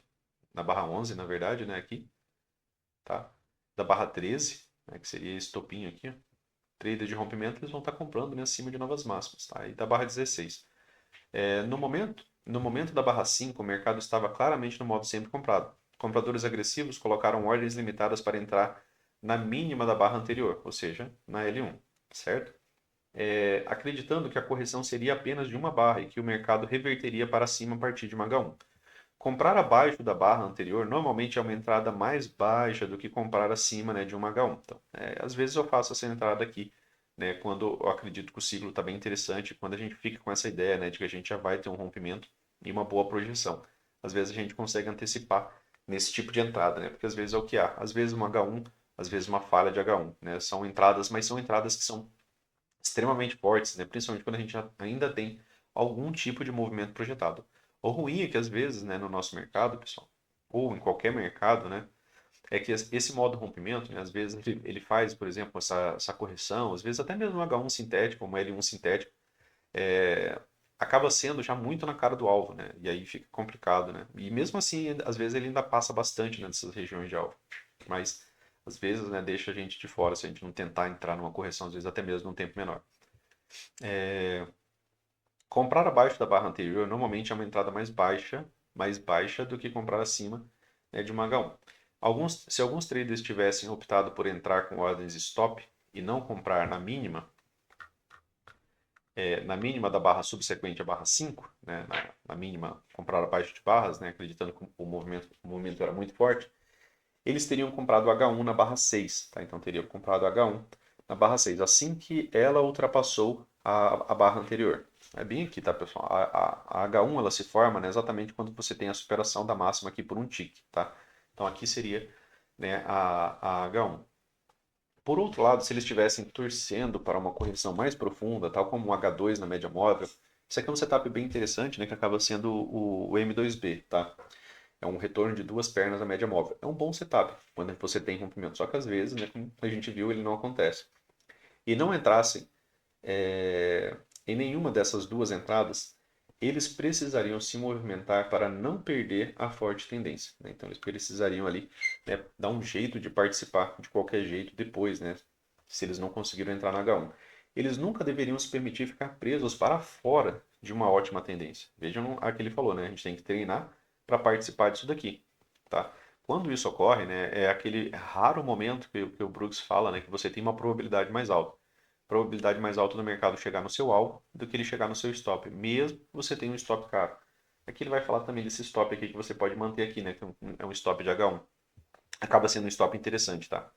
da barra 11, na verdade, né, aqui, tá? Da barra 13, né, que seria esse topinho aqui, ó. Trader de rompimento, eles vão estar comprando, né, acima de novas máximas, tá? E da barra 16. No momento da barra 5, o mercado estava claramente no modo sempre comprado. Compradores agressivos colocaram ordens limitadas para entrar na mínima da barra anterior, ou seja, na L1, certo? Acreditando que a correção seria apenas de uma barra e que o mercado reverteria para cima a partir de uma H1. Comprar abaixo da barra anterior normalmente é uma entrada mais baixa do que comprar acima, né, de uma H1. Então, às vezes eu faço essa entrada aqui, né, quando eu acredito que o ciclo está bem interessante, quando a gente fica com essa ideia, né, de que a gente já vai ter um rompimento e uma boa projeção. Às vezes a gente consegue antecipar nesse tipo de entrada, né, porque às vezes é o que há. Às vezes uma H1, às vezes uma falha de H1, né, são entradas, mas são entradas que são extremamente fortes, né? Principalmente quando a gente ainda tem algum tipo de movimento projetado. O ruim é que às vezes, né, no nosso mercado, pessoal, ou em qualquer mercado, né, é que esse modo rompimento, né, às vezes ele faz, por exemplo, essa correção, às vezes até mesmo um H1 sintético, um L1 sintético, é, acaba sendo já muito na cara do alvo, né? E aí fica complicado, né? E mesmo assim, às vezes ele ainda passa bastante nessas regiões de alvo. Mas às vezes, né, deixa a gente de fora se a gente não tentar entrar numa correção, às vezes até mesmo num tempo menor. Comprar abaixo da barra anterior normalmente é uma entrada mais baixa do que comprar acima, né, de uma H1. Se alguns traders tivessem optado por entrar com ordens stop e não comprar na mínima da barra subsequente à barra 5, né, na mínima comprar abaixo de barras, né, acreditando que o movimento era muito forte, eles teriam comprado H1 na barra 6, tá? Então teriam comprado H1 na barra 6, assim que ela ultrapassou a barra anterior. É bem aqui, tá, pessoal? A H1 ela se forma, né, exatamente quando você tem a superação da máxima aqui por um tique, tá? Então aqui seria, né, a H1. Por outro lado, se eles estivessem torcendo para uma correção mais profunda, tal como o H2 na média móvel, isso aqui é um setup bem interessante, né, que acaba sendo o M2B, tá? É um retorno de duas pernas à média móvel. É um bom setup quando você tem rompimento. Só que às vezes, né, como a gente viu, ele não acontece. E não entrassem em nenhuma dessas duas entradas, eles precisariam se movimentar para não perder a forte tendência, né? Então eles precisariam ali, né, dar um jeito de participar de qualquer jeito depois, né, se eles não conseguiram entrar na H1. Eles nunca deveriam se permitir ficar presos para fora de uma ótima tendência. Vejam o que ele falou, né? A gente tem que treinar para participar disso daqui, tá? Quando isso ocorre, né, é aquele raro momento que o Brooks fala, né, que você tem uma probabilidade mais alta. Probabilidade mais alta do mercado chegar no seu alvo do que ele chegar no seu stop, mesmo que você tenha um stop caro. Aqui ele vai falar também desse stop aqui que você pode manter aqui, né, que é um stop de H1. Acaba sendo um stop interessante, tá?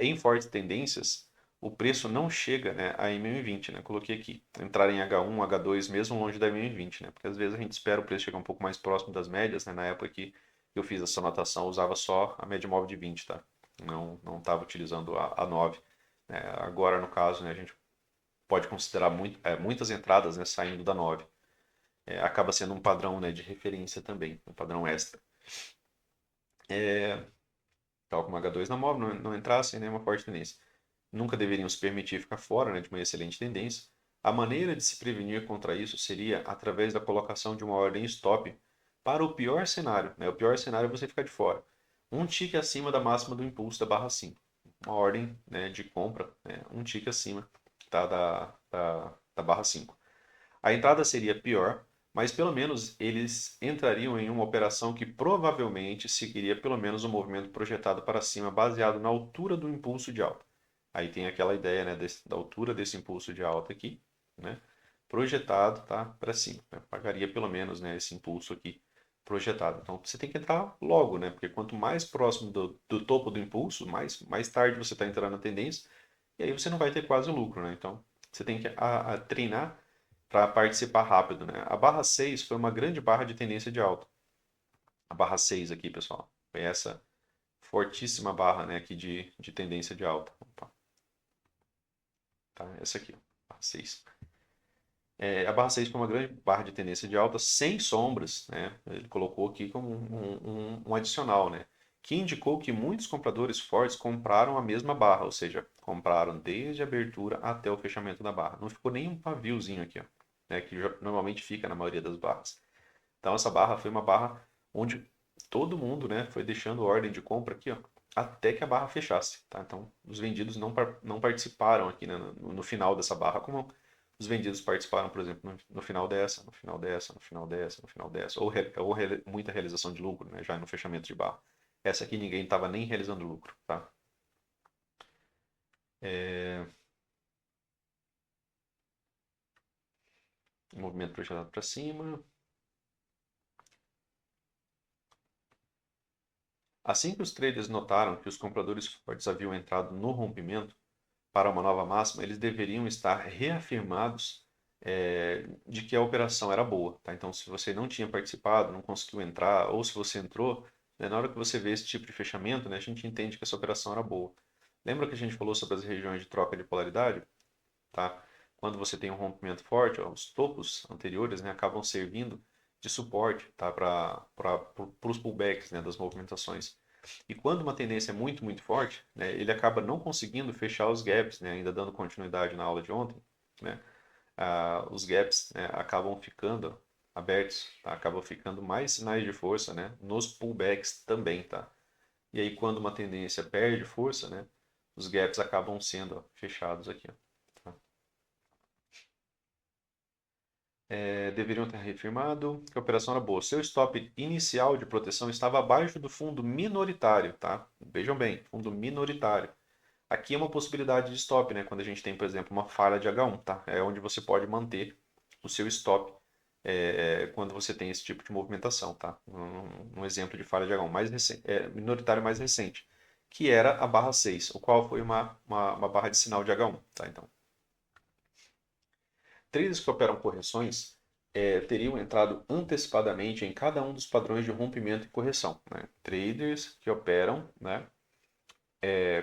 Em fortes tendências, o preço não chega, né, a MM20, né? Coloquei aqui, entrar em H1, H2, mesmo longe da MM20, né? Porque às vezes a gente espera o preço chegar um pouco mais próximo das médias, né? Na época que eu fiz essa anotação, eu usava só a média móvel de 20, tá? Não estava utilizando a 9. Agora, no caso, né, a gente pode considerar muitas entradas, né, saindo da 9. Acaba sendo um padrão, né, de referência também, um padrão extra. Tal como H2 na móvel, não entrassem, né, uma forte tendência. Nunca deveriam se permitir ficar fora, né, de uma excelente tendência. A maneira de se prevenir contra isso seria através da colocação de uma ordem stop para o pior cenário. Né? O pior cenário é você ficar de fora. Um tique acima da máxima do impulso da barra 5. Uma ordem, né, de compra, né, um tique acima, tá, da barra 5. A entrada seria pior, mas pelo menos eles entrariam em uma operação que provavelmente seguiria pelo menos o movimento projetado para cima, baseado na altura do impulso de alta. Aí tem aquela ideia, né, da altura desse impulso de alta aqui, né, projetado, tá, para cima. Né, pagaria pelo menos, né, esse impulso aqui projetado. Então você tem que entrar logo, né, porque quanto mais próximo do topo do impulso, mais tarde você está entrando na tendência, e aí você não vai ter quase o lucro, né? Então você tem que treinar para participar rápido, né? A barra 6 foi uma grande barra de tendência de alta. A barra 6 aqui, pessoal, foi essa fortíssima barra, né, aqui de tendência de alta. Opa, tá? Essa aqui, ó, barra 6. A barra 6 foi uma grande barra de tendência de alta sem sombras, né? Ele colocou aqui como um adicional, né? Que indicou que muitos compradores fortes compraram a mesma barra, ou seja, compraram desde a abertura até o fechamento da barra. Não ficou nem um paviozinho aqui, ó, né? Que normalmente fica na maioria das barras. Então essa barra foi uma barra onde todo mundo, né, foi deixando ordem de compra aqui, ó, até que a barra fechasse, tá? Então os vendidos não participaram aqui, né, no final dessa barra, como os vendidos participaram, por exemplo, no final dessa, no final dessa, no final dessa, no final dessa, ou muita realização de lucro, né, já no fechamento de barra. Essa aqui ninguém estava nem realizando lucro, tá? É... Movimento projetado para cima. Assim que os traders notaram que os compradores fortes haviam entrado no rompimento para uma nova máxima, eles deveriam estar reafirmados de que a operação era boa. Tá? Então, se você não tinha participado, não conseguiu entrar, ou se você entrou, né, na hora que você vê esse tipo de fechamento, né, a gente entende que essa operação era boa. Lembra que a gente falou sobre as regiões de troca de polaridade? Tá? Quando você tem um rompimento forte, ó, os topos anteriores, né, acabam servindo de suporte, tá? Para os pullbacks, né, das movimentações. E quando uma tendência é muito, muito forte, né, ele acaba não conseguindo fechar os gaps, né, ainda dando continuidade na aula de ontem, né, os gaps, né, acabam ficando abertos, tá? Acabam ficando mais sinais de força, né, nos pullbacks também, tá? E aí quando uma tendência perde força, né, os gaps acabam sendo, ó, fechados aqui, ó, tá? Deveriam ter reafirmado que a operação era boa. Seu stop inicial de proteção estava abaixo do fundo minoritário, tá? Vejam bem, fundo minoritário. Aqui é uma possibilidade de stop, né? Quando a gente tem, por exemplo, uma falha de H1, tá? É onde você pode manter o seu stop quando você tem esse tipo de movimentação, tá? Um exemplo de falha de H1 mais recente, minoritário mais recente, que era a barra 6, o qual foi uma barra de sinal de H1, tá? Então, traders que operam correções teriam entrado antecipadamente em cada um dos padrões de rompimento e correção. Né? Traders que operam, né,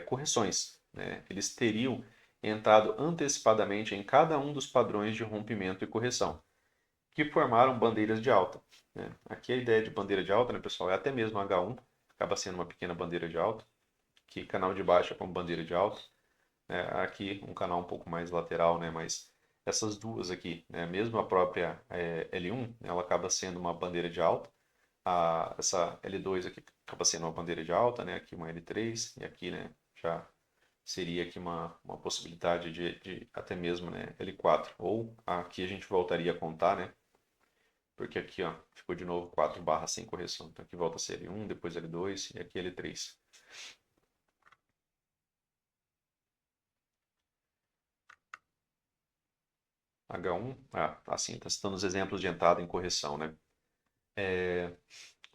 correções, né? Eles teriam entrado antecipadamente em cada um dos padrões de rompimento e correção. que formaram bandeiras de alta, né? Aqui a ideia de bandeira de alta, né, pessoal, é até mesmo H1, acaba sendo uma pequena bandeira de alta, que canal de baixa como bandeira de alta, né? Aqui um canal um pouco mais lateral, né, mas essas duas aqui, né, mesmo a própria L1, ela acaba sendo uma bandeira de alta, essa L2 aqui acaba sendo uma bandeira de alta, né, aqui uma L3, e aqui, né, já seria aqui uma possibilidade de até mesmo, né, L4, ou aqui a gente voltaria a contar, né, porque aqui, ó, ficou de novo 4 barra sem correção. Então aqui volta a ser L1, depois L2 e aqui L3. H1, assim, está citando os exemplos de entrada em correção, né?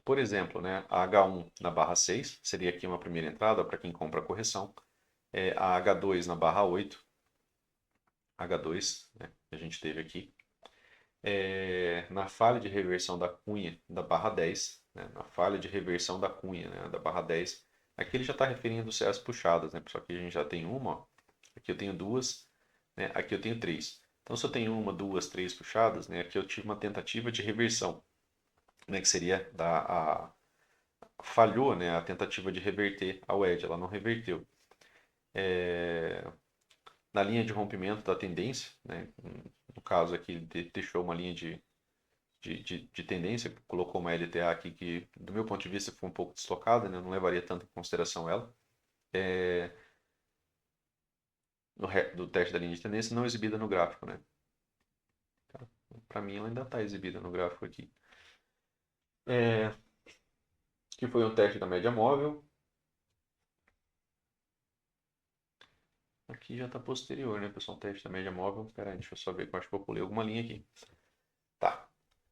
Por exemplo, né, a H1 na barra 6 seria aqui uma primeira entrada para quem compra a correção. A H2 na barra 8, H2, né, que a gente teve aqui. Na falha de reversão da cunha da barra 10, né, na falha de reversão da cunha, né, da barra 10, aqui ele já está referindo-se às puxadas, né, só que a gente já tem uma, ó, aqui eu tenho duas, né, aqui eu tenho três. Então, se eu tenho uma, duas, três puxadas, né, aqui eu tive uma tentativa de reversão, né, que seria falhou, né, a tentativa de reverter a wedge, ela não reverteu. Na linha de rompimento da tendência, né, no caso aqui ele deixou uma linha de tendência, colocou uma LTA aqui que, do meu ponto de vista, foi um pouco deslocada, né? Eu não levaria tanto em consideração ela. Do teste da linha de tendência não exibida no gráfico, né? Para mim, ela ainda está exibida no gráfico aqui. Que foi um teste da média móvel. Aqui já está posterior, né, pessoal? Teste da média móvel. Espera aí, deixa eu só ver que eu acho que eu pulei alguma linha aqui. Tá.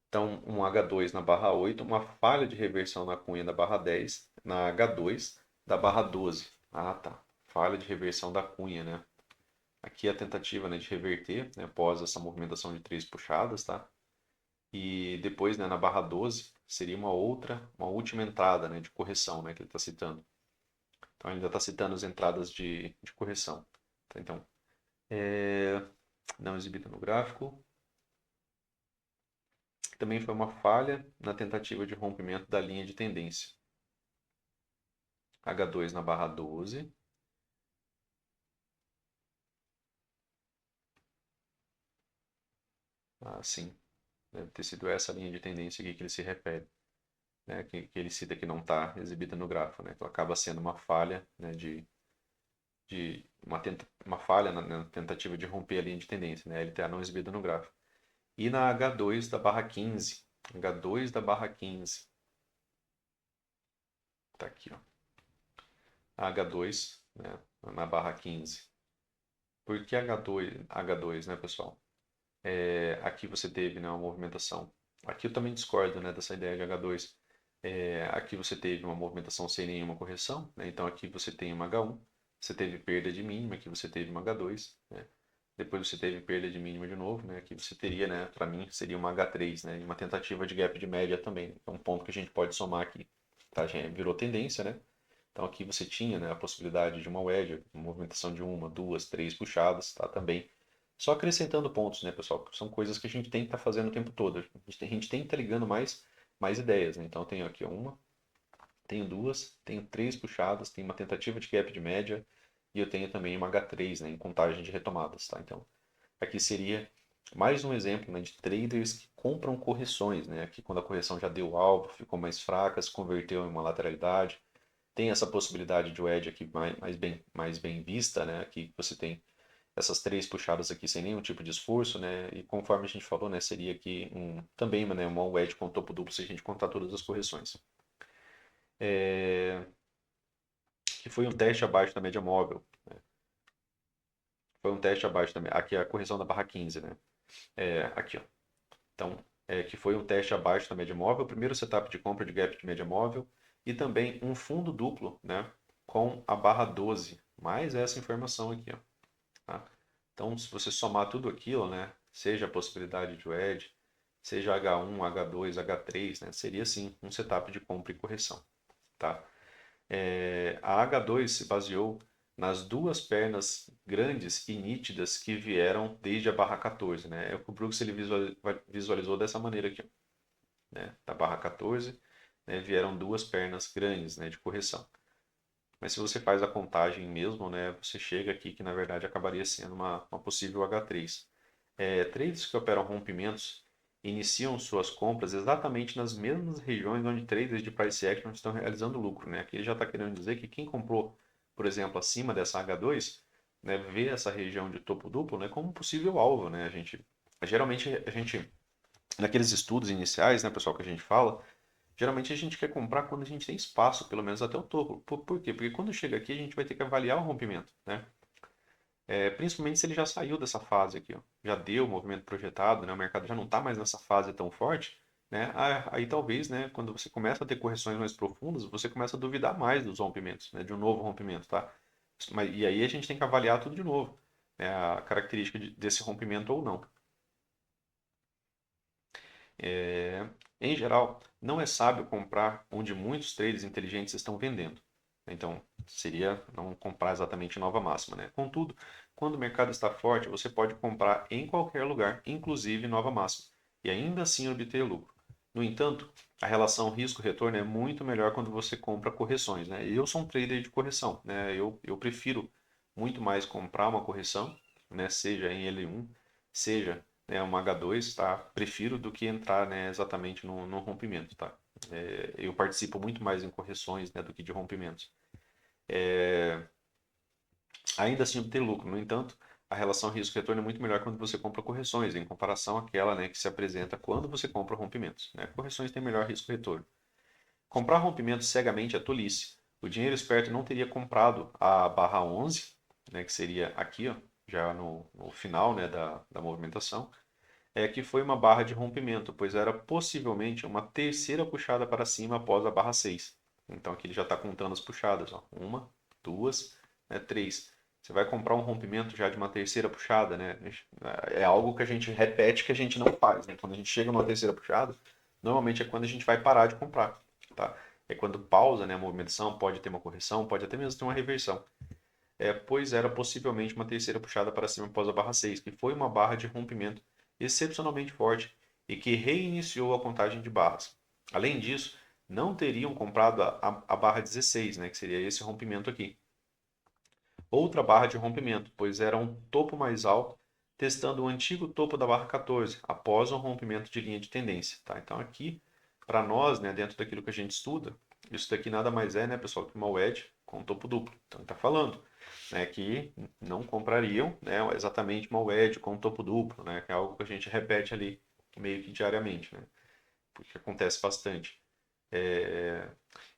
Então, um H2 na barra 8, uma falha de reversão na cunha da barra 10, na H2 da barra 12. Ah, tá. Falha de reversão da cunha, né? Aqui a tentativa, né, de reverter, né, após essa movimentação de três puxadas, tá? E depois, né, na barra 12, seria uma última entrada, né, de correção, né, que ele está citando. Então, ele ainda está citando as entradas de correção. Tá? Então, não exibida no gráfico. Também foi uma falha na tentativa de rompimento da linha de tendência. H2 na barra 12. Sim, deve ter sido essa linha de tendência aqui que ele se refere, né, que ele cita que não está exibida no gráfico, né, então acaba sendo uma falha, né, uma falha na tentativa de romper a linha de tendência, né, LTA não exibida no gráfico. E na H2 da barra 15, H2 da barra 15, tá aqui, ó, H2, né, na barra 15. Por que H2, né, pessoal? Aqui você teve, né, uma movimentação. Aqui eu também discordo, né, dessa ideia de H2. Aqui você teve uma movimentação sem nenhuma correção, né? Então aqui você tem uma H1, você teve perda de mínima, aqui você teve uma H2, né? Depois você teve perda de mínima de novo, né? Aqui você teria, né, para mim seria uma H3, né? E uma tentativa de gap de média também, né? É um ponto que a gente pode somar aqui, tá? Já virou tendência, né? Então aqui você tinha, né, a possibilidade de uma wedge, uma movimentação de uma, duas, três puxadas, tá? Também. Só acrescentando pontos, né, pessoal? São coisas que a gente tem que estar fazendo o tempo todo. A gente tem que estar ligando mais ideias, né? Então eu tenho aqui uma, tenho duas, tenho três puxadas, tenho uma tentativa de gap de média e eu tenho também uma H3, né, em contagem de retomadas, tá? Então aqui seria mais um exemplo, né, de traders que compram correções, né? Aqui quando a correção já deu alvo, ficou mais fraca, se converteu em uma lateralidade. Tem essa possibilidade de wedge aqui mais bem vista, né? Aqui você tem essas três puxadas aqui sem nenhum tipo de esforço, né? E conforme a gente falou, né, seria aqui também, né, uma wedge com topo duplo se a gente contar todas as correções. Que foi um teste abaixo da média móvel. Né? Foi um teste abaixo da aqui é a correção da barra 15, né? Aqui, ó. Então, que foi um teste abaixo da média móvel, o primeiro setup de compra de gap de média móvel e também um fundo duplo, né, com a barra 12, mais essa informação aqui, ó. Tá? Então, se você somar tudo aquilo, né, seja a possibilidade de wedge, seja H1, H2, H3, né, seria sim um setup de compra e correção. Tá? A H2 se baseou nas duas pernas grandes e nítidas que vieram desde a barra 14, né? É o que o Brooks ele visualizou dessa maneira aqui, ó, né? Da barra 14, né, vieram duas pernas grandes, né, de correção. Mas se você faz a contagem mesmo, né, você chega aqui que na verdade acabaria sendo uma possível H3. Traders que operam rompimentos iniciam suas compras exatamente nas mesmas regiões onde traders de price action estão realizando lucro, né? Aqui ele já está querendo dizer que quem comprou, por exemplo, acima dessa H2, né, vê essa região de topo duplo, né, como um possível alvo, né? Geralmente a gente naqueles estudos iniciais, né, pessoal, que a gente fala, geralmente a gente quer comprar quando a gente tem espaço, pelo menos até o topo. Por quê? Porque quando chega aqui a gente vai ter que avaliar o rompimento, né? Principalmente se ele já saiu dessa fase aqui, ó. Já deu o movimento projetado, né? O mercado já não está mais nessa fase tão forte, né? Aí talvez, né, quando você começa a ter correções mais profundas, você começa a duvidar mais dos rompimentos, né? De um novo rompimento, tá? E aí a gente tem que avaliar tudo de novo, né? A característica desse rompimento ou não. É, Em geral, não é sábio comprar onde muitos traders inteligentes estão vendendo. Então, seria não comprar exatamente nova máxima, né? Contudo, quando o mercado está forte, você pode comprar em qualquer lugar, inclusive nova máxima, e ainda assim obter lucro. No entanto, a relação risco-retorno é muito melhor quando você compra correções, né? Eu sou um trader de correção, né? Eu prefiro muito mais comprar uma correção, né? Seja em L1, seja, né, uma H2, tá? Prefiro do que entrar, né, exatamente no rompimento, tá? Eu participo muito mais em correções, né, do que de rompimentos. É, Ainda assim obter lucro. No entanto, a relação risco-retorno é muito melhor quando você compra correções, em comparação àquela, né, que se apresenta quando você compra rompimentos, né? Correções têm melhor risco-retorno. Comprar rompimentos cegamente é tolice. O dinheiro esperto não teria comprado a barra 11, né, que seria aqui, ó, já no final, né, da movimentação, que foi uma barra de rompimento, pois era possivelmente uma terceira puxada para cima após a barra 6. Então aqui ele já está contando as puxadas, ó. Uma, duas, né, três. Você vai comprar um rompimento já de uma terceira puxada, né? É algo que a gente repete que a gente não faz, né? Quando a gente chega numa terceira puxada, normalmente é quando a gente vai parar de comprar, tá? É quando pausa, né, a movimentação, pode ter uma correção, pode até mesmo ter uma reversão. Pois era possivelmente uma terceira puxada para cima após a barra 6, que foi uma barra de rompimento excepcionalmente forte e que reiniciou a contagem de barras. Além disso, não teriam comprado a barra 16, né, que seria esse rompimento aqui. Outra barra de rompimento, pois era um topo mais alto, testando o antigo topo da barra 14, após um rompimento de linha de tendência. Tá? Então aqui, para nós, né, dentro daquilo que a gente estuda, isso daqui nada mais é, né, pessoal, que uma wedge com topo duplo. Então está falando, né, que não comprariam, né, exatamente uma wedge com topo duplo, né, que é algo que a gente repete ali meio que diariamente, né, porque acontece bastante. É,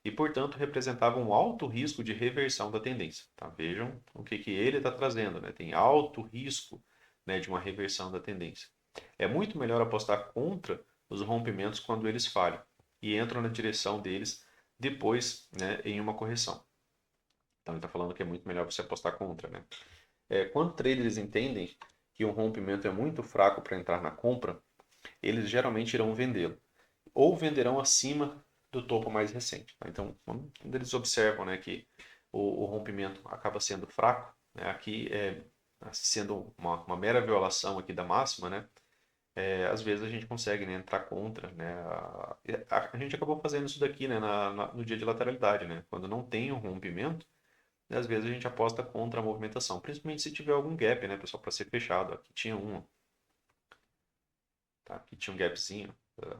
E, portanto, representava um alto risco de reversão da tendência. Tá? Vejam o que ele está trazendo. Né? Tem alto risco, né, de uma reversão da tendência. É muito melhor apostar contra os rompimentos quando eles falham e entram na direção deles depois, né, em uma correção. Então, ele está falando que é muito melhor você apostar contra. Né? Quando traders entendem que um rompimento é muito fraco para entrar na compra, eles geralmente irão vendê-lo ou venderão acima do topo mais recente. Tá? Então, quando eles observam, né, que o rompimento acaba sendo fraco, né, aqui sendo uma mera violação aqui da máxima, né, às vezes a gente consegue, né, entrar contra, né, a gente acabou fazendo isso daqui, né, no dia de lateralidade, né, quando não tem um rompimento, né, às vezes a gente aposta contra a movimentação, principalmente se tiver algum gap, né, pessoal, para ser fechado. Aqui tinha um, tá? Aqui tinha um gapzinho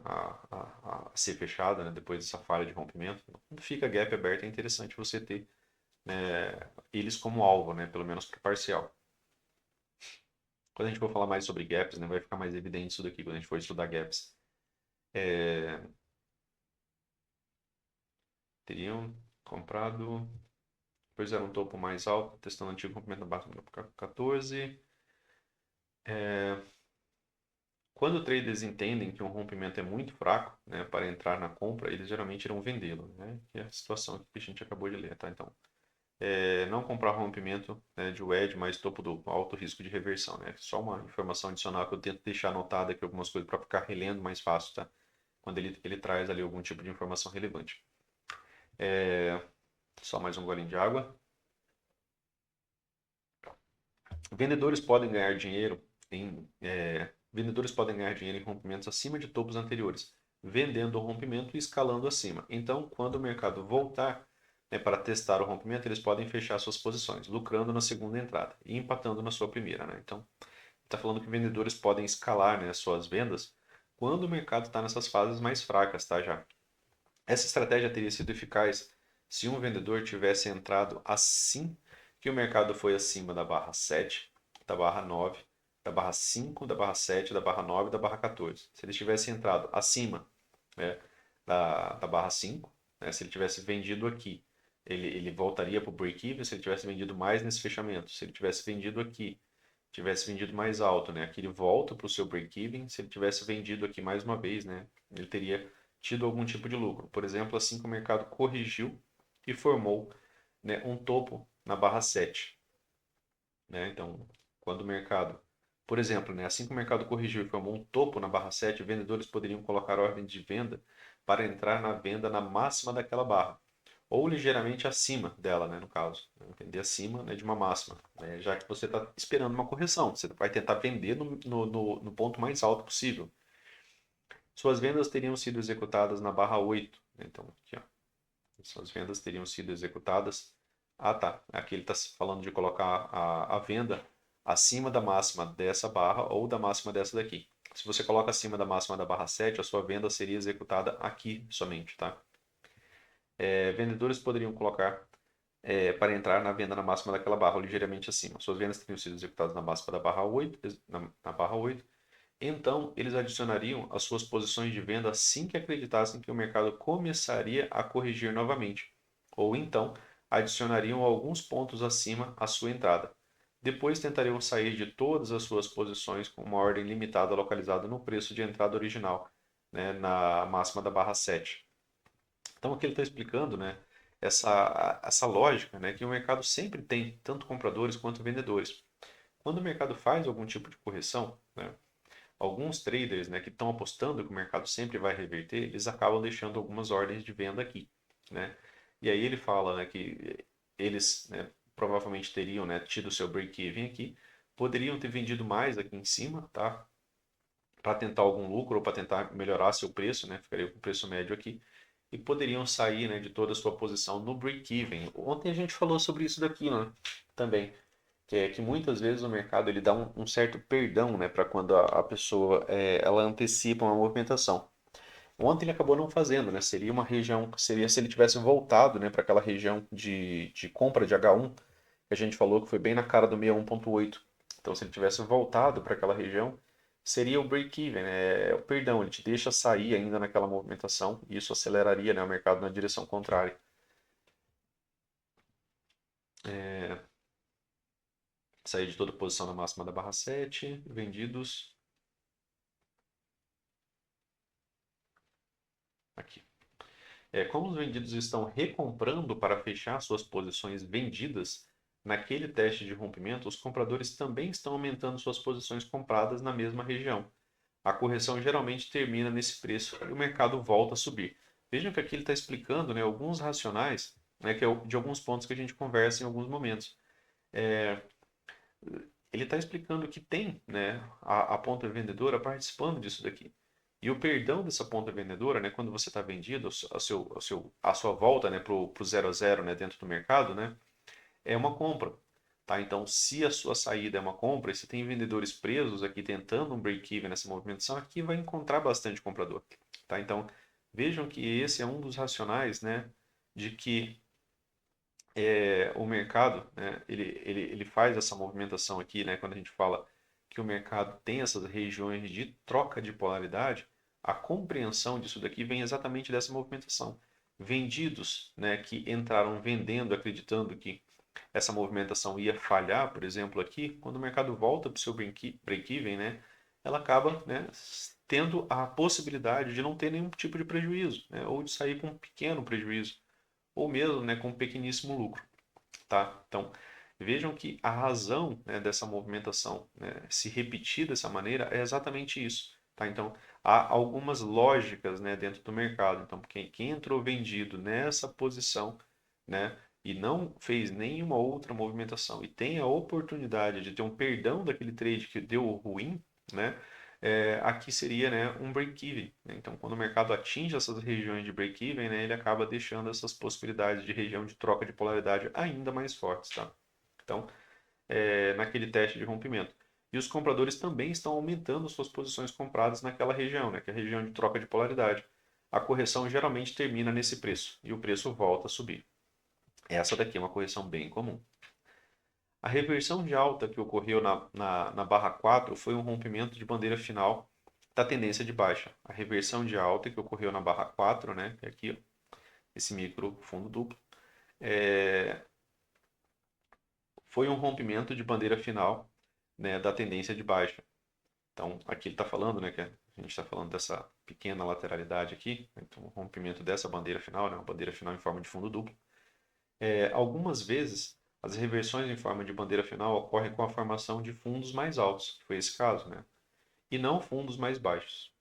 a ser fechado, né, depois dessa falha de rompimento. Quando fica gap aberto, é interessante você ter, né, eles como alvo, né, pelo menos para parcial. Quando a gente for falar mais sobre gaps, né, vai ficar mais evidente isso daqui quando a gente for estudar gaps. É, Teriam comprado, depois era um topo mais alto, testando o antigo rompimento da base do 14. Quando traders entendem que um rompimento é muito fraco, né, para entrar na compra, eles geralmente irão vendê-lo, né? Que é a situação que a gente acabou de ler, tá? Então, não comprar rompimento, né, de wedge mais topo duplo, alto risco de reversão, né? Só uma informação adicional que eu tento deixar anotada aqui algumas coisas para ficar relendo mais fácil, tá? Quando ele traz ali algum tipo de informação relevante. Só mais um golinho de água. Vendedores podem ganhar dinheiro vendedores podem ganhar dinheiro em rompimentos acima de topos anteriores, vendendo o rompimento e escalando acima. Então, quando o mercado voltar, né, para testar o rompimento, eles podem fechar suas posições, lucrando na segunda entrada e empatando na sua primeira, né? Então, está falando que vendedores podem escalar, né, suas vendas quando o mercado está nessas fases mais fracas, tá, já. Essa estratégia teria sido eficaz se um vendedor tivesse entrado assim que o mercado foi acima da barra 7, da barra 9, da barra 5, da barra 7, da barra 9 e da barra 14. Se ele tivesse entrado acima, né, da barra 5, né, se ele tivesse vendido aqui, ele voltaria para o break-even se ele tivesse vendido mais nesse fechamento. Se ele tivesse vendido aqui, tivesse vendido mais alto, né, aqui ele volta para o seu break-even. Se ele tivesse vendido aqui mais uma vez, né, ele teria tido algum tipo de lucro. Por exemplo, assim que o mercado corrigiu e formou, né, um topo na barra 7. Né? Então, quando o mercado, por exemplo, né, assim que o mercado corrigiu e formou um topo na barra 7, vendedores poderiam colocar ordem de venda para entrar na venda na máxima daquela barra, ou ligeiramente acima dela, né, no caso. Vender acima, né, de uma máxima, né, já que você está esperando uma correção. Você vai tentar vender no ponto mais alto possível. Suas vendas teriam sido executadas na barra 8. Então, aqui, ó. Suas vendas teriam sido executadas. Ah, tá. Aqui ele está falando de colocar a venda acima da máxima dessa barra ou da máxima dessa daqui. Se você coloca acima da máxima da barra 7, a sua venda seria executada aqui somente, tá? Vendedores poderiam colocar para entrar na venda na máxima daquela barra ou ligeiramente acima. Suas vendas teriam sido executadas na máxima da barra 8, na barra 8. Então, eles adicionariam as suas posições de venda assim que acreditassem que o mercado começaria a corrigir novamente, ou então adicionariam alguns pontos acima à sua entrada. Depois tentariam sair de todas as suas posições com uma ordem limitada localizada no preço de entrada original, né, na máxima da barra 7. Então, aqui ele está explicando, né, essa lógica, né, que o mercado sempre tem tanto compradores quanto vendedores. Quando o mercado faz algum tipo de correção, né, alguns traders, né, que estão apostando que o mercado sempre vai reverter, eles acabam deixando algumas ordens de venda aqui, né? E aí ele fala, né, que eles, né, provavelmente teriam, né, tido seu break-even aqui, poderiam ter vendido mais aqui em cima, tá? Para tentar algum lucro ou para tentar melhorar seu preço, né? Ficaria com o preço médio aqui. E poderiam sair, né, de toda a sua posição no break-even. Ontem a gente falou sobre isso daqui, né? Também que é que muitas vezes o mercado ele dá um certo perdão, né, para quando a pessoa ela antecipa uma movimentação. Ontem ele acabou não fazendo, né? Seria uma região, seria se ele tivesse voltado, né, para aquela região de compra de H1 que a gente falou que foi bem na cara do 61.8. Então, se ele tivesse voltado para aquela região, seria o break-even, né? O perdão, ele te deixa sair ainda naquela movimentação e isso aceleraria, né, o mercado na direção contrária. Sair de toda posição na máxima da barra 7, vendidos aqui. Como os vendidos estão recomprando para fechar suas posições vendidas, naquele teste de rompimento, os compradores também estão aumentando suas posições compradas na mesma região. A correção geralmente termina nesse preço e o mercado volta a subir. Vejam que aqui ele está explicando, né, alguns racionais, né, que é de alguns pontos que a gente conversa em alguns momentos. É, ele está explicando que tem, né, a ponta vendedora participando disso daqui. E o perdão dessa ponta vendedora, né, quando você está vendido, a sua volta, né, para o 0 a 0, né, dentro do mercado, né, é uma compra. Tá? Então, se a sua saída é uma compra e você tem vendedores presos aqui tentando um break-even nessa movimentação, aqui vai encontrar bastante comprador. Tá? Então, vejam que esse é um dos racionais, né, de que o mercado, né, ele faz essa movimentação aqui, né, quando a gente fala que o mercado tem essas regiões de troca de polaridade, a compreensão disso daqui vem exatamente dessa movimentação. Vendidos, né, que entraram vendendo, acreditando que essa movimentação ia falhar, por exemplo, aqui, quando o mercado volta para o seu break-even, né, ela acaba, né, tendo a possibilidade de não ter nenhum tipo de prejuízo, né, ou de sair com um pequeno prejuízo ou mesmo, né, com um pequeníssimo lucro, tá? Então, vejam que a razão, né, dessa movimentação, né, se repetir dessa maneira é exatamente isso, tá? Então, há algumas lógicas, né, dentro do mercado. Então, quem entrou vendido nessa posição, né, e não fez nenhuma outra movimentação e tem a oportunidade de ter um perdão daquele trade que deu ruim, né? Aqui seria, né, um break-even, né? Então, quando o mercado atinge essas regiões de break-even, né, ele acaba deixando essas possibilidades de região de troca de polaridade ainda mais fortes, tá? Então, naquele teste de rompimento. E os compradores também estão aumentando suas posições compradas naquela região, né, que é a região de troca de polaridade. A correção geralmente termina nesse preço e o preço volta a subir. Essa daqui é uma correção bem comum. A reversão de alta que ocorreu na barra 4 foi um rompimento de bandeira final da tendência de baixa. A reversão de alta que ocorreu na barra 4, né, que é aqui, ó, esse micro fundo duplo, foi um rompimento de bandeira final, né, da tendência de baixa. Então, aqui ele está falando, né, que a gente está falando dessa pequena lateralidade aqui, né, então o rompimento dessa bandeira final, né, uma bandeira final em forma de fundo duplo. Algumas vezes, as reversões em forma de bandeira final ocorrem com a formação de fundos mais altos, que foi esse caso, né, e não fundos mais baixos.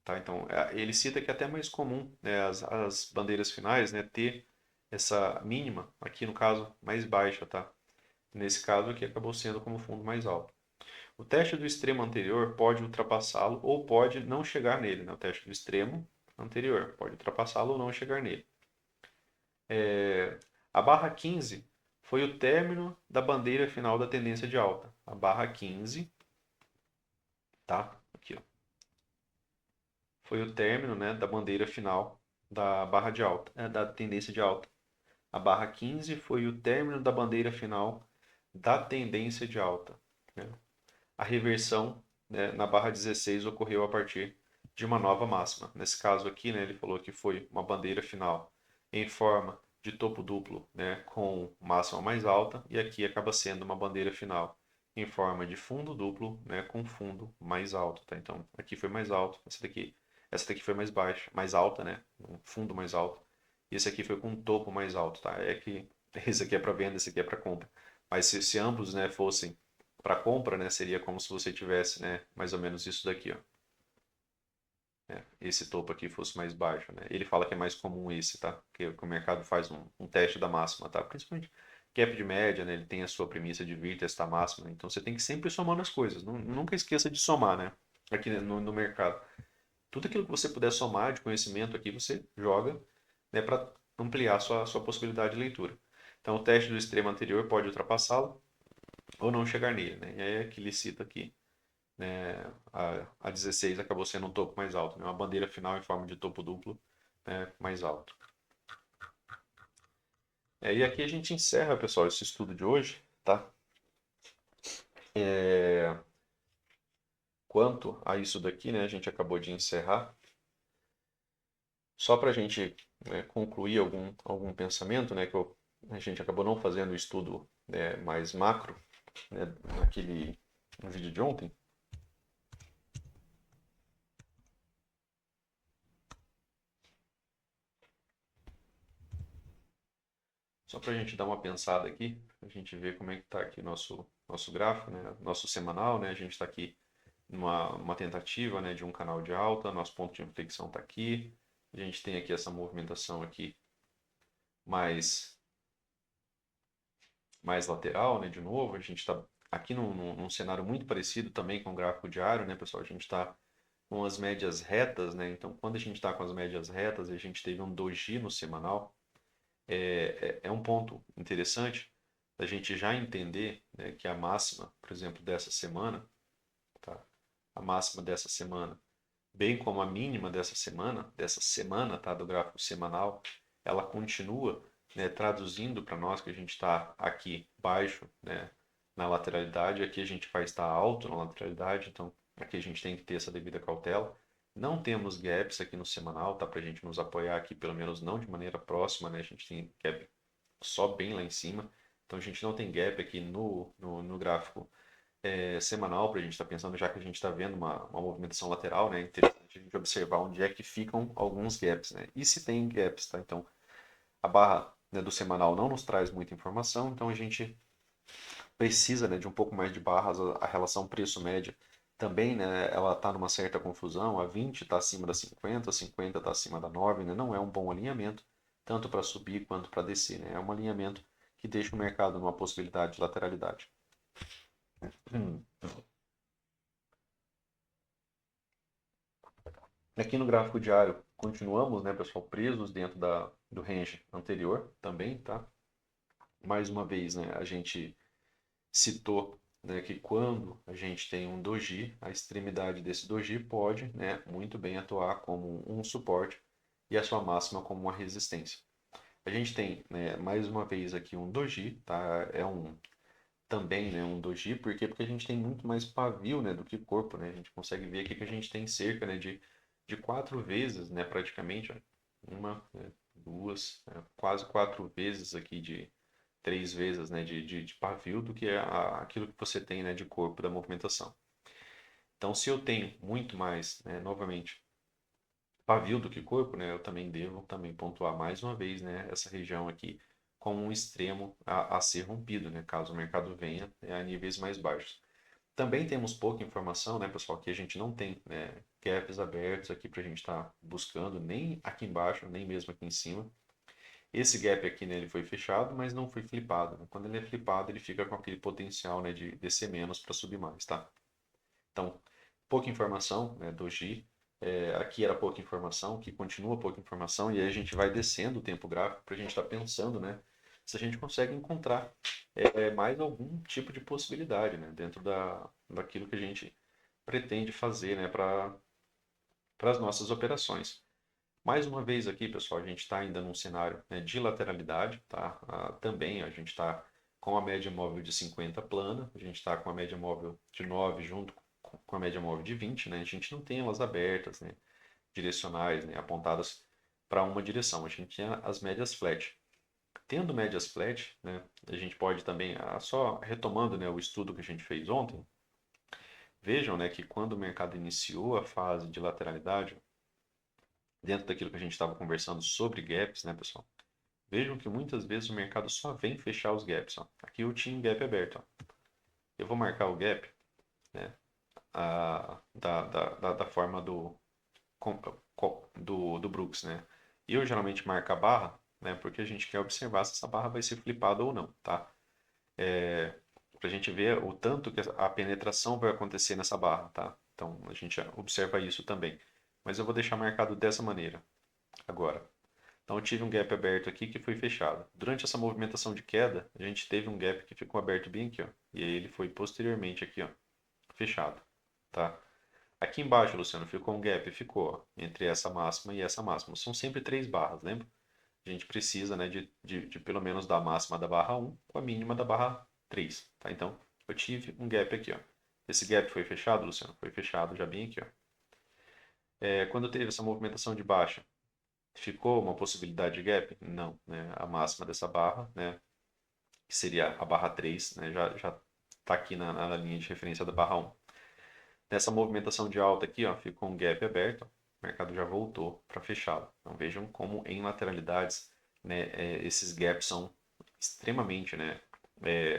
Tá? Então, ele cita que é até mais comum, né, as bandeiras finais, né, ter essa mínima, aqui no caso, mais baixa, tá? Nesse caso aqui acabou sendo como fundo mais alto. O teste do extremo anterior pode ultrapassá-lo ou pode não chegar nele, né? O teste do extremo anterior pode ultrapassá-lo ou não chegar nele. A barra 15 foi o término da bandeira final da tendência de alta. A barra 15, tá? Aqui, ó. Foi o término, né, da bandeira final da barra de alta, da tendência de alta. A barra 15 foi o término da bandeira final da tendência de alta, né? A reversão, né, na barra 16 ocorreu a partir de uma nova máxima. Nesse caso aqui, né, ele falou que foi uma bandeira final em forma de topo duplo, né, com máxima mais alta, e aqui acaba sendo uma bandeira final em forma de fundo duplo, né, com fundo mais alto, tá? Então, aqui foi mais alto, essa daqui foi mais baixa, mais alta, né, um fundo mais alto. E esse aqui foi com um topo mais alto, tá? É que esse aqui é para venda, esse aqui é para compra. Mas se ambos, né, fossem para compra, né, seria como se você tivesse, né, mais ou menos isso daqui, ó. Esse topo aqui fosse mais baixo, né? Ele fala que é mais comum esse, tá? Que o mercado faz um teste da máxima, tá? Principalmente gap de média, né? Ele tem a sua premissa de vir testar a máxima, então você tem que sempre ir somando as coisas. Nunca esqueça de somar, né? Aqui no mercado. Tudo aquilo que você puder somar de conhecimento aqui, você joga, né, para ampliar sua possibilidade de leitura. Então, o teste do extremo anterior pode ultrapassá-lo ou não chegar nele, né? E aí é que ele cita aqui, né, a 16 acabou sendo um topo mais alto, né? Uma bandeira final em forma de topo duplo, né, mais alto. E aqui a gente encerra, pessoal, esse estudo de hoje, tá? Quanto a isso daqui, né, a gente acabou de encerrar. Só para a gente, né, concluir algum pensamento, né, que a gente acabou não fazendo o estudo, né, mais macro, né, no vídeo de ontem. Só para a gente dar uma pensada aqui, a gente ver como é que está aqui nosso gráfico, né, nosso semanal, né, a gente está aqui numa tentativa, né, de um canal de alta, nosso ponto de inflexão está aqui, a gente tem aqui essa movimentação aqui mais, mais lateral, né, de novo, a gente está aqui num cenário muito parecido também com o gráfico diário, né, pessoal, a gente está com as médias retas, né, então quando a gente está com as médias retas, a gente teve um doji no semanal, é um ponto interessante da gente já entender, né, que a máxima, por exemplo, dessa semana, tá? A máxima dessa semana, bem como a mínima dessa semana, tá? Do gráfico semanal, ela continua, né, traduzindo para nós que a gente está aqui baixo, né, na lateralidade, aqui a gente vai estar alto na lateralidade, então aqui a gente tem que ter essa devida cautela. Não temos gaps aqui no semanal, tá? Para a gente nos apoiar aqui, pelo menos não de maneira próxima, né? A gente tem gap só bem lá em cima. Então a gente não tem gap aqui no gráfico semanal, para a gente estar pensando, já que a gente está vendo uma movimentação lateral, né? É interessante a gente observar onde é que ficam alguns gaps, né? E se tem gaps, tá? Então a barra, né, do semanal não nos traz muita informação, então a gente precisa, né, de um pouco mais de barras. A relação preço-média também, né, ela está numa certa confusão. A 20 está acima da 50, a 50 está acima da 9, né? Não é um bom alinhamento, tanto para subir quanto para descer, né? É um alinhamento que deixa o mercado numa possibilidade de lateralidade. Aqui no gráfico diário, continuamos, né, pessoal, presos dentro do range anterior também, tá? Mais uma vez, né, a gente citou, né, que quando a gente tem um doji, a extremidade desse doji pode, né, muito bem atuar como um suporte e a sua máxima como uma resistência. A gente tem, né, mais uma vez aqui um doji, tá? É também, né, um doji, por quê? Porque a gente tem muito mais pavio, né, do que corpo, né? A gente consegue ver aqui que a gente tem cerca, né, de 4 vezes, né, praticamente, ó, uma, né, duas, né, quase 4 vezes aqui 3 vezes, né, de pavio do que aquilo que você tem, né, de corpo da movimentação. Então, se eu tenho muito mais, né, novamente, pavio do que corpo, né, eu também devo também pontuar mais uma vez, né, essa região aqui como um extremo a ser rompido, né, caso o mercado venha, a níveis mais baixos. Também temos pouca informação, né, pessoal, que a gente não tem, né, gaps abertos aqui para a gente estar buscando, nem aqui embaixo, nem mesmo aqui em cima. Esse gap aqui, né, ele foi fechado, mas não foi flipado, né? Quando ele é flipado, ele fica com aquele potencial, né, de descer menos para subir mais, tá? Então, pouca informação, né, doji. Aqui era pouca informação, aqui continua pouca informação, e aí a gente vai descendo o tempo gráfico para a gente estar pensando, né, se a gente consegue encontrar mais algum tipo de possibilidade, né, dentro daquilo que a gente pretende fazer, né, para as nossas operações. Mais uma vez aqui, pessoal, a gente está ainda num cenário, né, de lateralidade, tá? Também a gente está com a média móvel de 50 plana, a gente está com a média móvel de 9 junto com a média móvel de 20, né? A gente não tem elas abertas, né, direcionais, né, apontadas para uma direção, a gente tem as médias flat. Tendo médias flat, né, a gente pode também, só retomando, né, o estudo que a gente fez ontem, vejam, né, que quando o mercado iniciou a fase de lateralidade, dentro daquilo que a gente estava conversando sobre gaps, né, pessoal? Vejam que muitas vezes o mercado só vem fechar os gaps. Ó. Aqui eu tinha um gap aberto. Ó. Eu vou marcar o gap, né, da forma do Brooks, né? E eu geralmente marco a barra, né, porque a gente quer observar se essa barra vai ser flipada ou não, tá? Para a gente ver o tanto que a penetração vai acontecer nessa barra, tá? Então a gente observa isso também. Mas eu vou deixar marcado dessa maneira agora. Então eu tive um gap aberto aqui que foi fechado. Durante essa movimentação de queda, a gente teve um gap que ficou aberto bem aqui, ó. E aí ele foi posteriormente aqui, ó, fechado, tá? Aqui embaixo, Luciano, ficou um gap, ficou, ó, entre essa máxima e essa máxima. São sempre 3 barras, lembra? A gente precisa, né, de pelo menos da máxima da barra 1 com a mínima da barra 3, tá? Então, eu tive um gap aqui, ó. Esse gap foi fechado, Luciano? Foi fechado já bem aqui, ó. Quando teve essa movimentação de baixa, ficou uma possibilidade de gap? Não, né? A máxima dessa barra, né, que seria a barra 3, né, já está aqui na linha de referência da barra 1. Nessa movimentação de alta aqui, ó, ficou um gap aberto, ó, o mercado já voltou para fechado. Então vejam como em lateralidades, né, esses gaps são extremamente, né,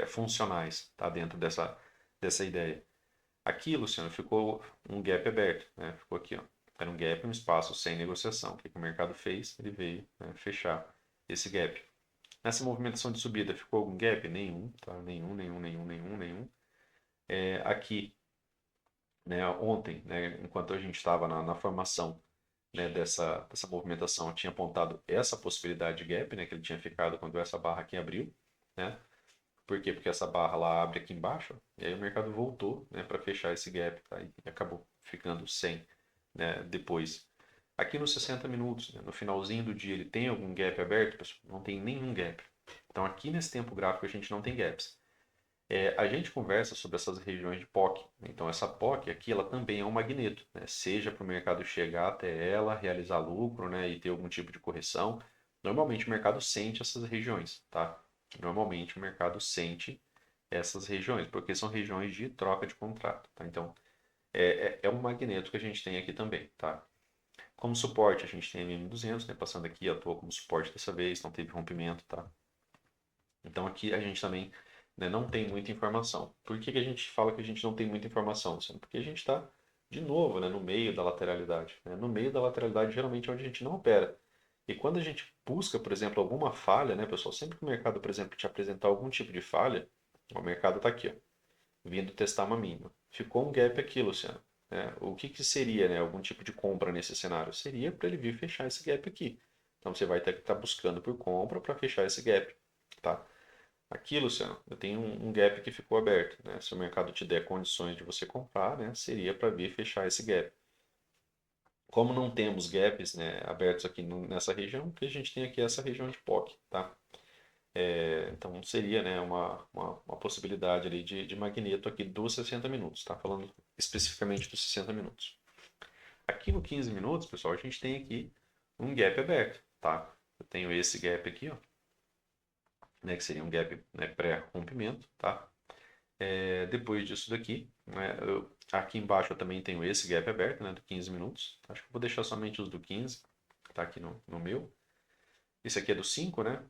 funcionais, tá, dentro dessa ideia. Aqui, Luciano, ficou um gap aberto, né, ficou aqui, ó. Era um gap, um espaço sem negociação. O que o mercado fez? Ele veio, né, fechar esse gap. Nessa movimentação de subida, ficou algum gap? Nenhum, tá? Nenhum. Aqui, né, ontem, né, enquanto a gente estava na formação, né, dessa movimentação, eu tinha apontado essa possibilidade de gap, né, que ele tinha ficado quando essa barra aqui abriu, né? Por quê? Porque essa barra lá abre aqui embaixo, ó, e aí o mercado voltou, né, para fechar esse gap, tá? E acabou ficando sem, né, depois. Aqui nos 60 minutos, né, no finalzinho do dia, ele tem algum gap aberto? Pessoal? Não tem nenhum gap. Então aqui nesse tempo gráfico a gente não tem gaps. A gente conversa sobre essas regiões de POC. Então essa POC aqui ela também é um magneto, né? Seja para o mercado chegar até ela, realizar lucro, né, e ter algum tipo de correção. Normalmente o mercado sente essas regiões, tá? Normalmente o mercado sente essas regiões, porque são regiões de troca de contrato, tá? Então é um magneto que a gente tem aqui também, tá? Como suporte a gente tem a MM200, né? Passando aqui, atuou como suporte dessa vez, não teve rompimento, tá? Então aqui a gente também, né, não tem muita informação. Por que a gente fala que a gente não tem muita informação, Luciano? Porque a gente está, de novo, né, no meio da lateralidade. Né? No meio da lateralidade, geralmente é onde a gente não opera. E quando a gente busca, por exemplo, alguma falha, né, pessoal? Sempre que o mercado, por exemplo, te apresentar algum tipo de falha, o mercado está aqui, ó, vindo testar uma mínima. Ficou um gap aqui, Luciano. Né? O que que seria, né, algum tipo de compra nesse cenário? Seria para ele vir fechar esse gap aqui. Então você vai ter que estar buscando por compra para fechar esse gap, tá? Aqui, Luciano, eu tenho um gap que ficou aberto, né? Se o mercado te der condições de você comprar, né, seria para vir fechar esse gap. Como não temos gaps, né, abertos aqui nessa região, o que a gente tem aqui é essa região de POC, tá? Então seria, né, uma possibilidade ali de magneto aqui dos 60 minutos, tá? Falando especificamente dos 60 minutos. Aqui no 15 minutos, pessoal, a gente tem aqui um gap aberto, tá? Eu tenho esse gap aqui, ó, né, que seria um gap, né, pré-rompimento, tá? Depois disso daqui, né, aqui embaixo eu também tenho esse gap aberto, né, do 15 minutos. Acho que eu vou deixar somente os do 15, tá aqui no meu. Esse aqui é do 5, né?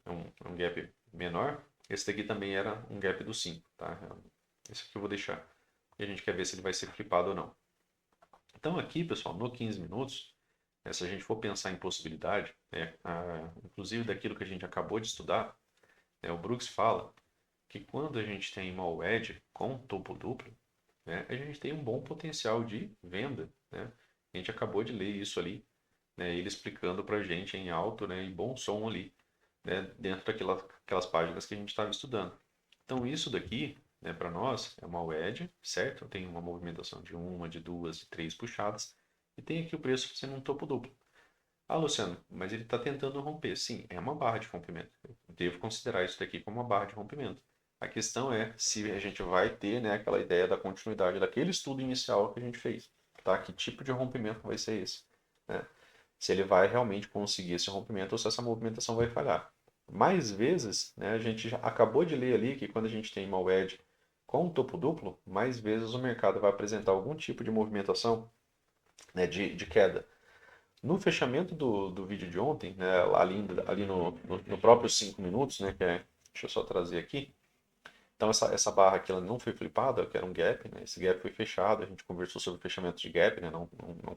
É um gap menor. Esse daqui também era um gap do 5, tá? Esse aqui eu vou deixar. E a gente quer ver se ele vai ser flipado ou não. Então aqui, pessoal, no 15 minutos, se a gente for pensar em possibilidade, né, inclusive daquilo que a gente acabou de estudar, né, o Brooks fala que quando a gente tem uma wedge com topo duplo, né, a gente tem um bom potencial de venda, né? A gente acabou de ler isso ali, né, ele explicando para a gente em alto, né, em bom som ali, né, dentro daquelas páginas que a gente estava estudando. Então isso daqui, né, para nós é uma wedge, certo? Tem uma movimentação de uma, de duas, de três puxadas e tem aqui o preço sendo um topo duplo. Ah, Luciano, mas ele está tentando romper. Sim, é uma barra de rompimento. Eu devo considerar isso daqui como uma barra de rompimento. A questão é se a gente vai ter, né, aquela ideia da continuidade daquele estudo inicial que a gente fez. Tá? Que tipo de rompimento vai ser esse? Né? Se ele vai realmente conseguir esse rompimento ou se essa movimentação vai falhar. Mais vezes, né, a gente já acabou de ler ali que quando a gente tem uma wedge com um topo duplo, mais vezes o mercado vai apresentar algum tipo de movimentação, né, de queda. No fechamento do vídeo de ontem, né, ali no próprio 5 minutos, né, deixa eu só trazer aqui. Então essa barra aqui ela não foi flipada, que era um gap, né, esse gap foi fechado, a gente conversou sobre o fechamento de gap, né, não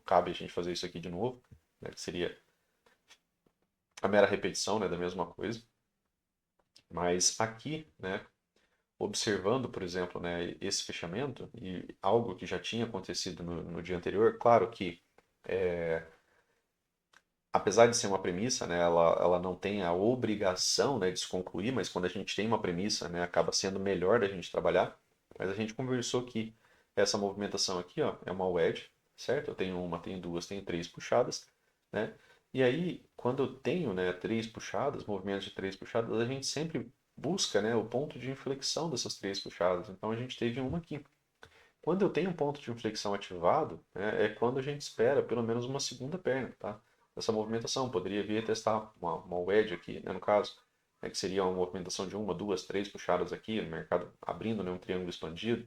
cabe a gente fazer isso aqui de novo, né, que seria a mera repetição, né, da mesma coisa. Mas aqui, né, observando, por exemplo, né, esse fechamento e algo que já tinha acontecido no dia anterior, claro que apesar de ser uma premissa, né, ela não tem a obrigação, né, de se concluir, mas quando a gente tem uma premissa, né, acaba sendo melhor da gente trabalhar. Mas a gente conversou que essa movimentação aqui, ó, é uma wedge, certo? Eu tenho uma, tenho duas, tenho três puxadas, né? E aí, quando eu tenho, né, três puxadas, movimentos de três puxadas, a gente sempre busca, né, o ponto de inflexão dessas três puxadas. Então a gente teve uma aqui. Quando eu tenho um ponto de inflexão ativado, né, é quando a gente espera pelo menos uma segunda perna, tá? Essa movimentação poderia vir a testar uma wedge aqui, né, no caso, né, que seria uma movimentação de uma, duas, três puxadas aqui, no mercado abrindo, né, um triângulo expandido.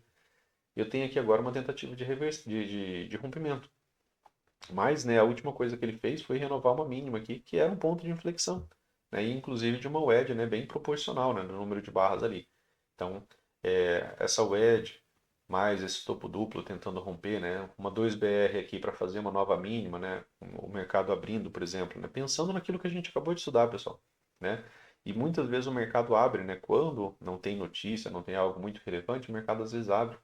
Eu tenho aqui agora uma tentativa de rompimento. Mas, né, a última coisa que ele fez foi renovar uma mínima aqui, que era um ponto de inflexão, né, e inclusive de uma wedge, né, bem proporcional, né, no número de barras ali. Então, essa wedge mais esse topo duplo tentando romper, né, uma 2BR aqui para fazer uma nova mínima, né, o mercado abrindo, por exemplo, né, pensando naquilo que a gente acabou de estudar, pessoal, né, e muitas vezes o mercado abre, né, quando não tem notícia, não tem algo muito relevante, o mercado às vezes abre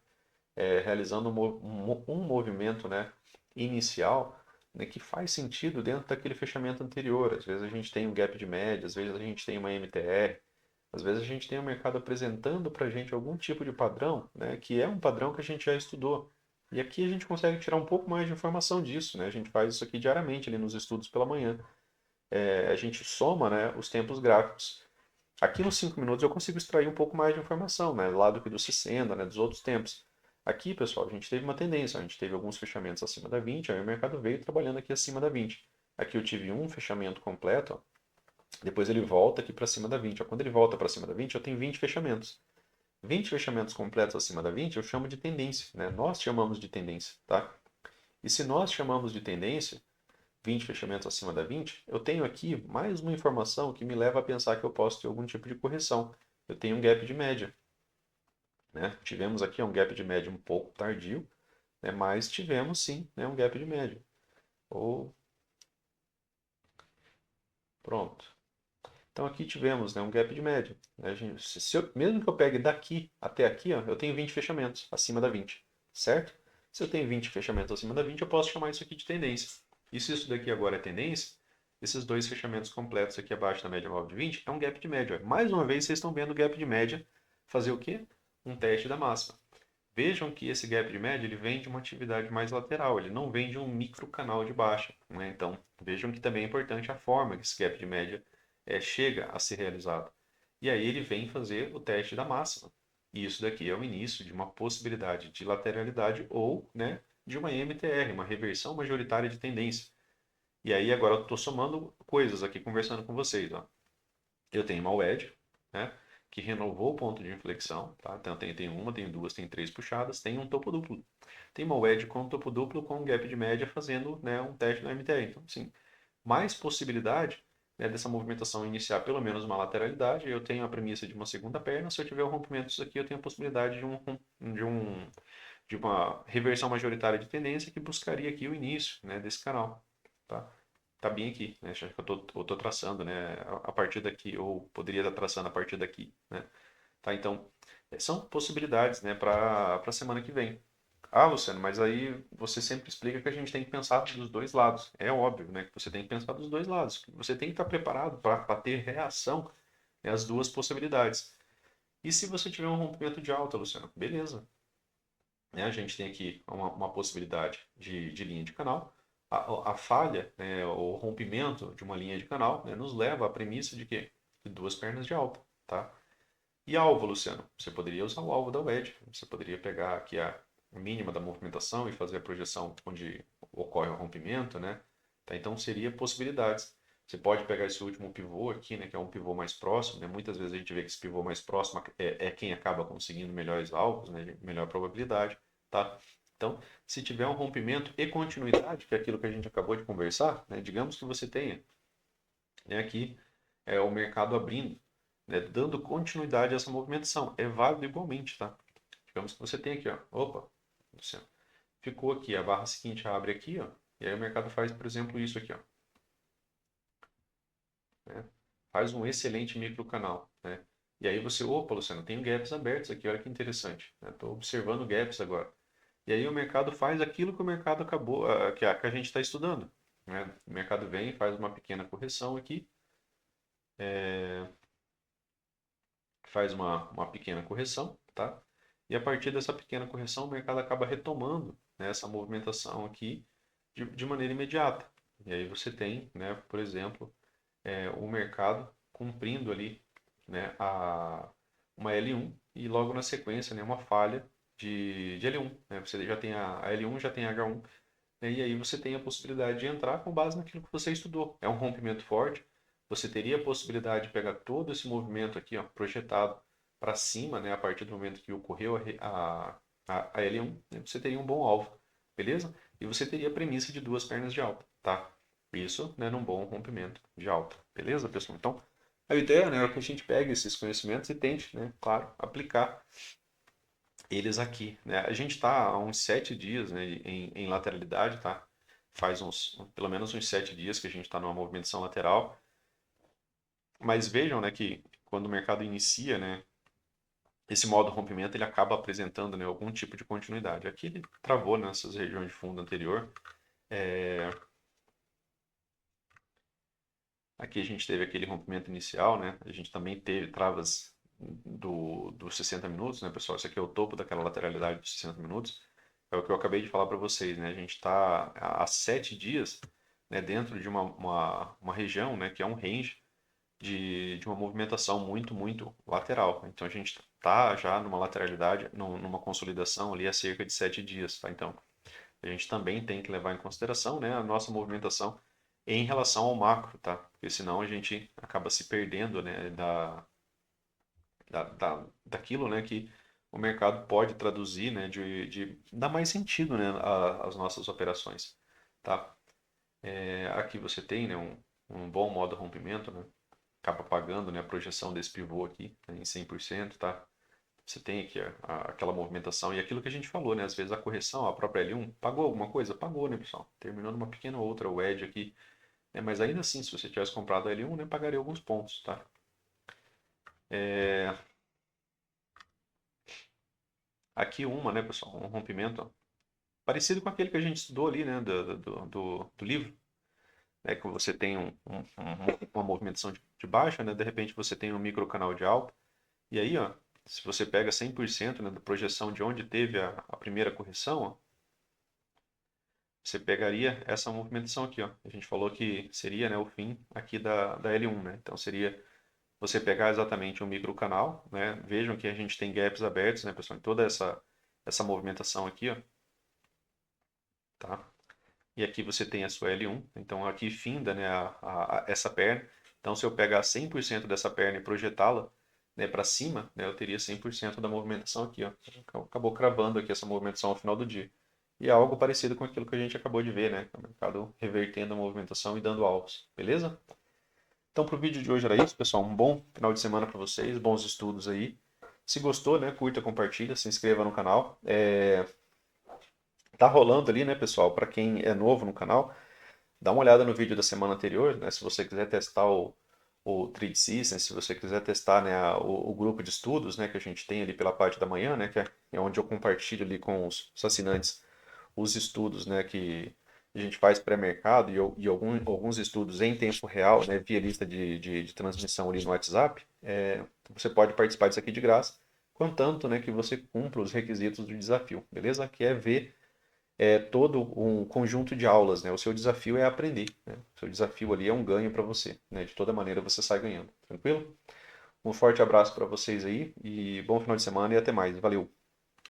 realizando um movimento, né, inicial, né, que faz sentido dentro daquele fechamento anterior. Às vezes a gente tem um gap de média, às vezes a gente tem uma MTR, às vezes a gente tem o mercado apresentando para a gente algum tipo de padrão, né, que é um padrão que a gente já estudou. E aqui a gente consegue tirar um pouco mais de informação disso, né? A gente faz isso aqui diariamente ali nos estudos pela manhã. A gente soma, né, os tempos gráficos. Aqui nos 5 minutos eu consigo extrair um pouco mais de informação, né, lá do que do 60, né, dos outros tempos. Aqui, pessoal, a gente teve uma tendência, a gente teve alguns fechamentos acima da 20, aí o mercado veio trabalhando aqui acima da 20. Aqui eu tive um fechamento completo, ó, depois ele volta aqui para cima da 20. Ó. Quando ele volta para cima da 20, eu tenho 20 fechamentos. 20 fechamentos completos acima da 20 eu chamo de tendência, né? Nós chamamos de tendência, tá? E se nós chamamos de tendência, 20 fechamentos acima da 20, eu tenho aqui mais uma informação que me leva a pensar que eu posso ter algum tipo de correção. Eu tenho um gap de média. Né? Tivemos aqui um gap de média um pouco tardio, né? Mas tivemos sim, né, um gap de média. Ou Pronto. Então aqui tivemos, né, um gap de média. Né? Mesmo que eu pegue daqui até aqui, ó, eu tenho 20 fechamentos acima da 20, certo? Se eu tenho 20 fechamentos acima da 20, eu posso chamar isso aqui de tendência. E se isso daqui agora é tendência, esses dois fechamentos completos aqui abaixo da média móvel de 20 é um gap de média. Mais uma vez, vocês estão vendo o gap de média fazer o quê? Um teste da máxima. Vejam que esse gap de média ele vem de uma atividade mais lateral, ele não vem de um micro canal de baixa. Né? Então, vejam que também é importante a forma que esse gap de média chega a ser realizado. E aí ele vem fazer o teste da máxima. E isso daqui é o início de uma possibilidade de lateralidade ou, né, de uma MTR, uma reversão majoritária de tendência. E aí agora eu estou somando coisas aqui, conversando com vocês. Ó. Eu tenho uma wedge, né, que renovou o ponto de inflexão. Tá? Então tem uma, tem duas, tem três puxadas, tem um topo duplo. Tem uma wedge com topo duplo com um gap de média fazendo, né, um teste no MTR. Então, sim, mais possibilidade, né, dessa movimentação iniciar pelo menos uma lateralidade. Eu tenho a premissa de uma segunda perna. Se eu tiver um rompimento disso aqui, eu tenho a possibilidade de uma reversão majoritária de tendência que buscaria aqui o início, né, desse canal. Tá? Tá bem aqui, né? Acho que eu tô traçando, né, a partir daqui, ou poderia estar traçando a partir daqui, né? Tá? Então, são possibilidades, né, para a semana que vem. Ah, Luciano, mas aí você sempre explica que a gente tem que pensar dos dois lados. É óbvio, né, que você tem que pensar dos dois lados. Você tem que estar preparado para ter reação, né, às duas possibilidades. E se você tiver um rompimento de alta, Luciano? Beleza. Né, a gente tem aqui uma possibilidade de linha de canal. A falha, né, o rompimento de uma linha de canal, né, nos leva à premissa de quê? De duas pernas de alta, tá? E alvo, Luciano? Você poderia usar o alvo da wedge. Você poderia pegar aqui a mínima da movimentação e fazer a projeção onde ocorre o rompimento, né? Tá, então seria possibilidades. Você pode pegar esse último pivô aqui, né, que é um pivô mais próximo, né? Muitas vezes a gente vê que esse pivô mais próximo é quem acaba conseguindo melhores alvos, né, melhor probabilidade, tá? Então, se tiver um rompimento e continuidade, que é aquilo que a gente acabou de conversar, né, digamos que você tenha, né, aqui o mercado abrindo, né, dando continuidade a essa movimentação. É válido igualmente, tá? Digamos que você tem aqui, ó, opa, Luciano, ficou aqui, a barra seguinte abre aqui, ó, e aí o mercado faz, por exemplo, isso aqui, ó, né? Faz um excelente microcanal, né? E aí você, opa, Luciano, tem gaps abertos aqui, olha que interessante, né? Estou observando gaps agora. E aí o mercado faz aquilo que o mercado acabou, que a gente está estudando, né? O mercado vem e faz uma pequena correção aqui, faz uma pequena correção, tá? E a partir dessa pequena correção, o mercado acaba retomando, né, essa movimentação aqui de maneira imediata. E aí você tem, né, por exemplo, o mercado cumprindo ali, né, uma L1 e logo na sequência, né, uma falha de L1. Né? Você já tem a L1, já tem a H1, né? E aí você tem a possibilidade de entrar com base naquilo que você estudou. É um rompimento forte. Você teria a possibilidade de pegar todo esse movimento aqui, ó, projetado para cima, né, a partir do momento que ocorreu a L1, né, você teria um bom alvo, beleza? E você teria a premissa de duas pernas de alta, tá? Isso, né, num bom rompimento de alta, beleza, pessoal? Então, a ideia, né, é que a gente pegue esses conhecimentos e tente, né, claro, aplicar eles aqui, né? A gente está há uns 7 dias, né, em lateralidade, tá? Faz pelo menos uns 7 dias que a gente está numa movimentação lateral. Mas vejam, né, que quando o mercado inicia, né, esse modo rompimento ele acaba apresentando, né, algum tipo de continuidade. Aqui ele travou nessas regiões de fundo anterior. É, Aqui a gente teve aquele rompimento inicial, né? A gente também teve travas dos 60 minutos, né, pessoal? Isso aqui é o topo daquela lateralidade dos 60 minutos. É o que eu acabei de falar para vocês, né? A gente está há 7 dias, né, dentro de uma região, né, que é um range de uma movimentação muito lateral. Então a gente está já numa lateralidade, numa consolidação ali há cerca de 7 dias, tá? Então a gente também tem que levar em consideração, né, a nossa movimentação em relação ao macro, tá? Porque senão a gente acaba se perdendo, né, daquilo, né, que o mercado pode traduzir, né, de dar mais sentido, né, às nossas operações, tá? Aqui você tem, né, um bom modo rompimento, né? Acaba pagando, né, a projeção desse pivô aqui, né, em 100%, tá? Você tem aqui aquela movimentação e aquilo que a gente falou, né? Às vezes a correção, a própria L1, pagou alguma coisa? Pagou, né, pessoal? Terminou numa pequena outra wedge aqui, né? Mas ainda assim, se você tivesse comprado a L1, né, pagaria alguns pontos, tá? É, aqui uma, né, pessoal, um rompimento ó, parecido com aquele que a gente estudou ali, né, do livro, né, que você tem uma movimentação de baixa, né, de repente você tem um microcanal de alta, e aí, ó, se você pega 100%, né, da projeção de onde teve a primeira correção, ó, você pegaria essa movimentação aqui, ó. A gente falou que seria, né, o fim aqui da L1, né? Então seria você pegar exatamente um microcanal, né? Vejam que a gente tem gaps abertos, né, pessoal, em toda essa movimentação aqui, ó, tá? E aqui você tem a sua L1, então aqui finda, né, essa perna. Então se eu pegar 100% dessa perna e projetá-la, né, para cima, né, eu teria 100% da movimentação aqui, ó. Acabou cravando aqui essa movimentação ao final do dia. E é algo parecido com aquilo que a gente acabou de ver, né? O mercado revertendo a movimentação e dando alvos, beleza? Então, para o vídeo de hoje era isso, pessoal. Um bom final de semana para vocês, bons estudos aí. Se gostou, né, curta, compartilha, se inscreva no canal. Tá rolando ali, né, pessoal? Para quem é novo no canal, dá uma olhada no vídeo da semana anterior, né? Se você quiser testar o Trade System, se você quiser testar, né, o grupo de estudos, né, que a gente tem ali pela parte da manhã, né, que é onde eu compartilho ali com os assinantes os estudos, né, que a gente faz pré-mercado e alguns estudos em tempo real, né, via lista de transmissão ali no WhatsApp, você pode participar disso aqui de graça, contanto, né, que você cumpra os requisitos do desafio, beleza? Que é ver todo um conjunto de aulas, né? O seu desafio é aprender, né? O seu desafio ali é um ganho para você, né? De toda maneira você sai ganhando, tranquilo? Um forte abraço para vocês aí e bom final de semana e até mais. Valeu!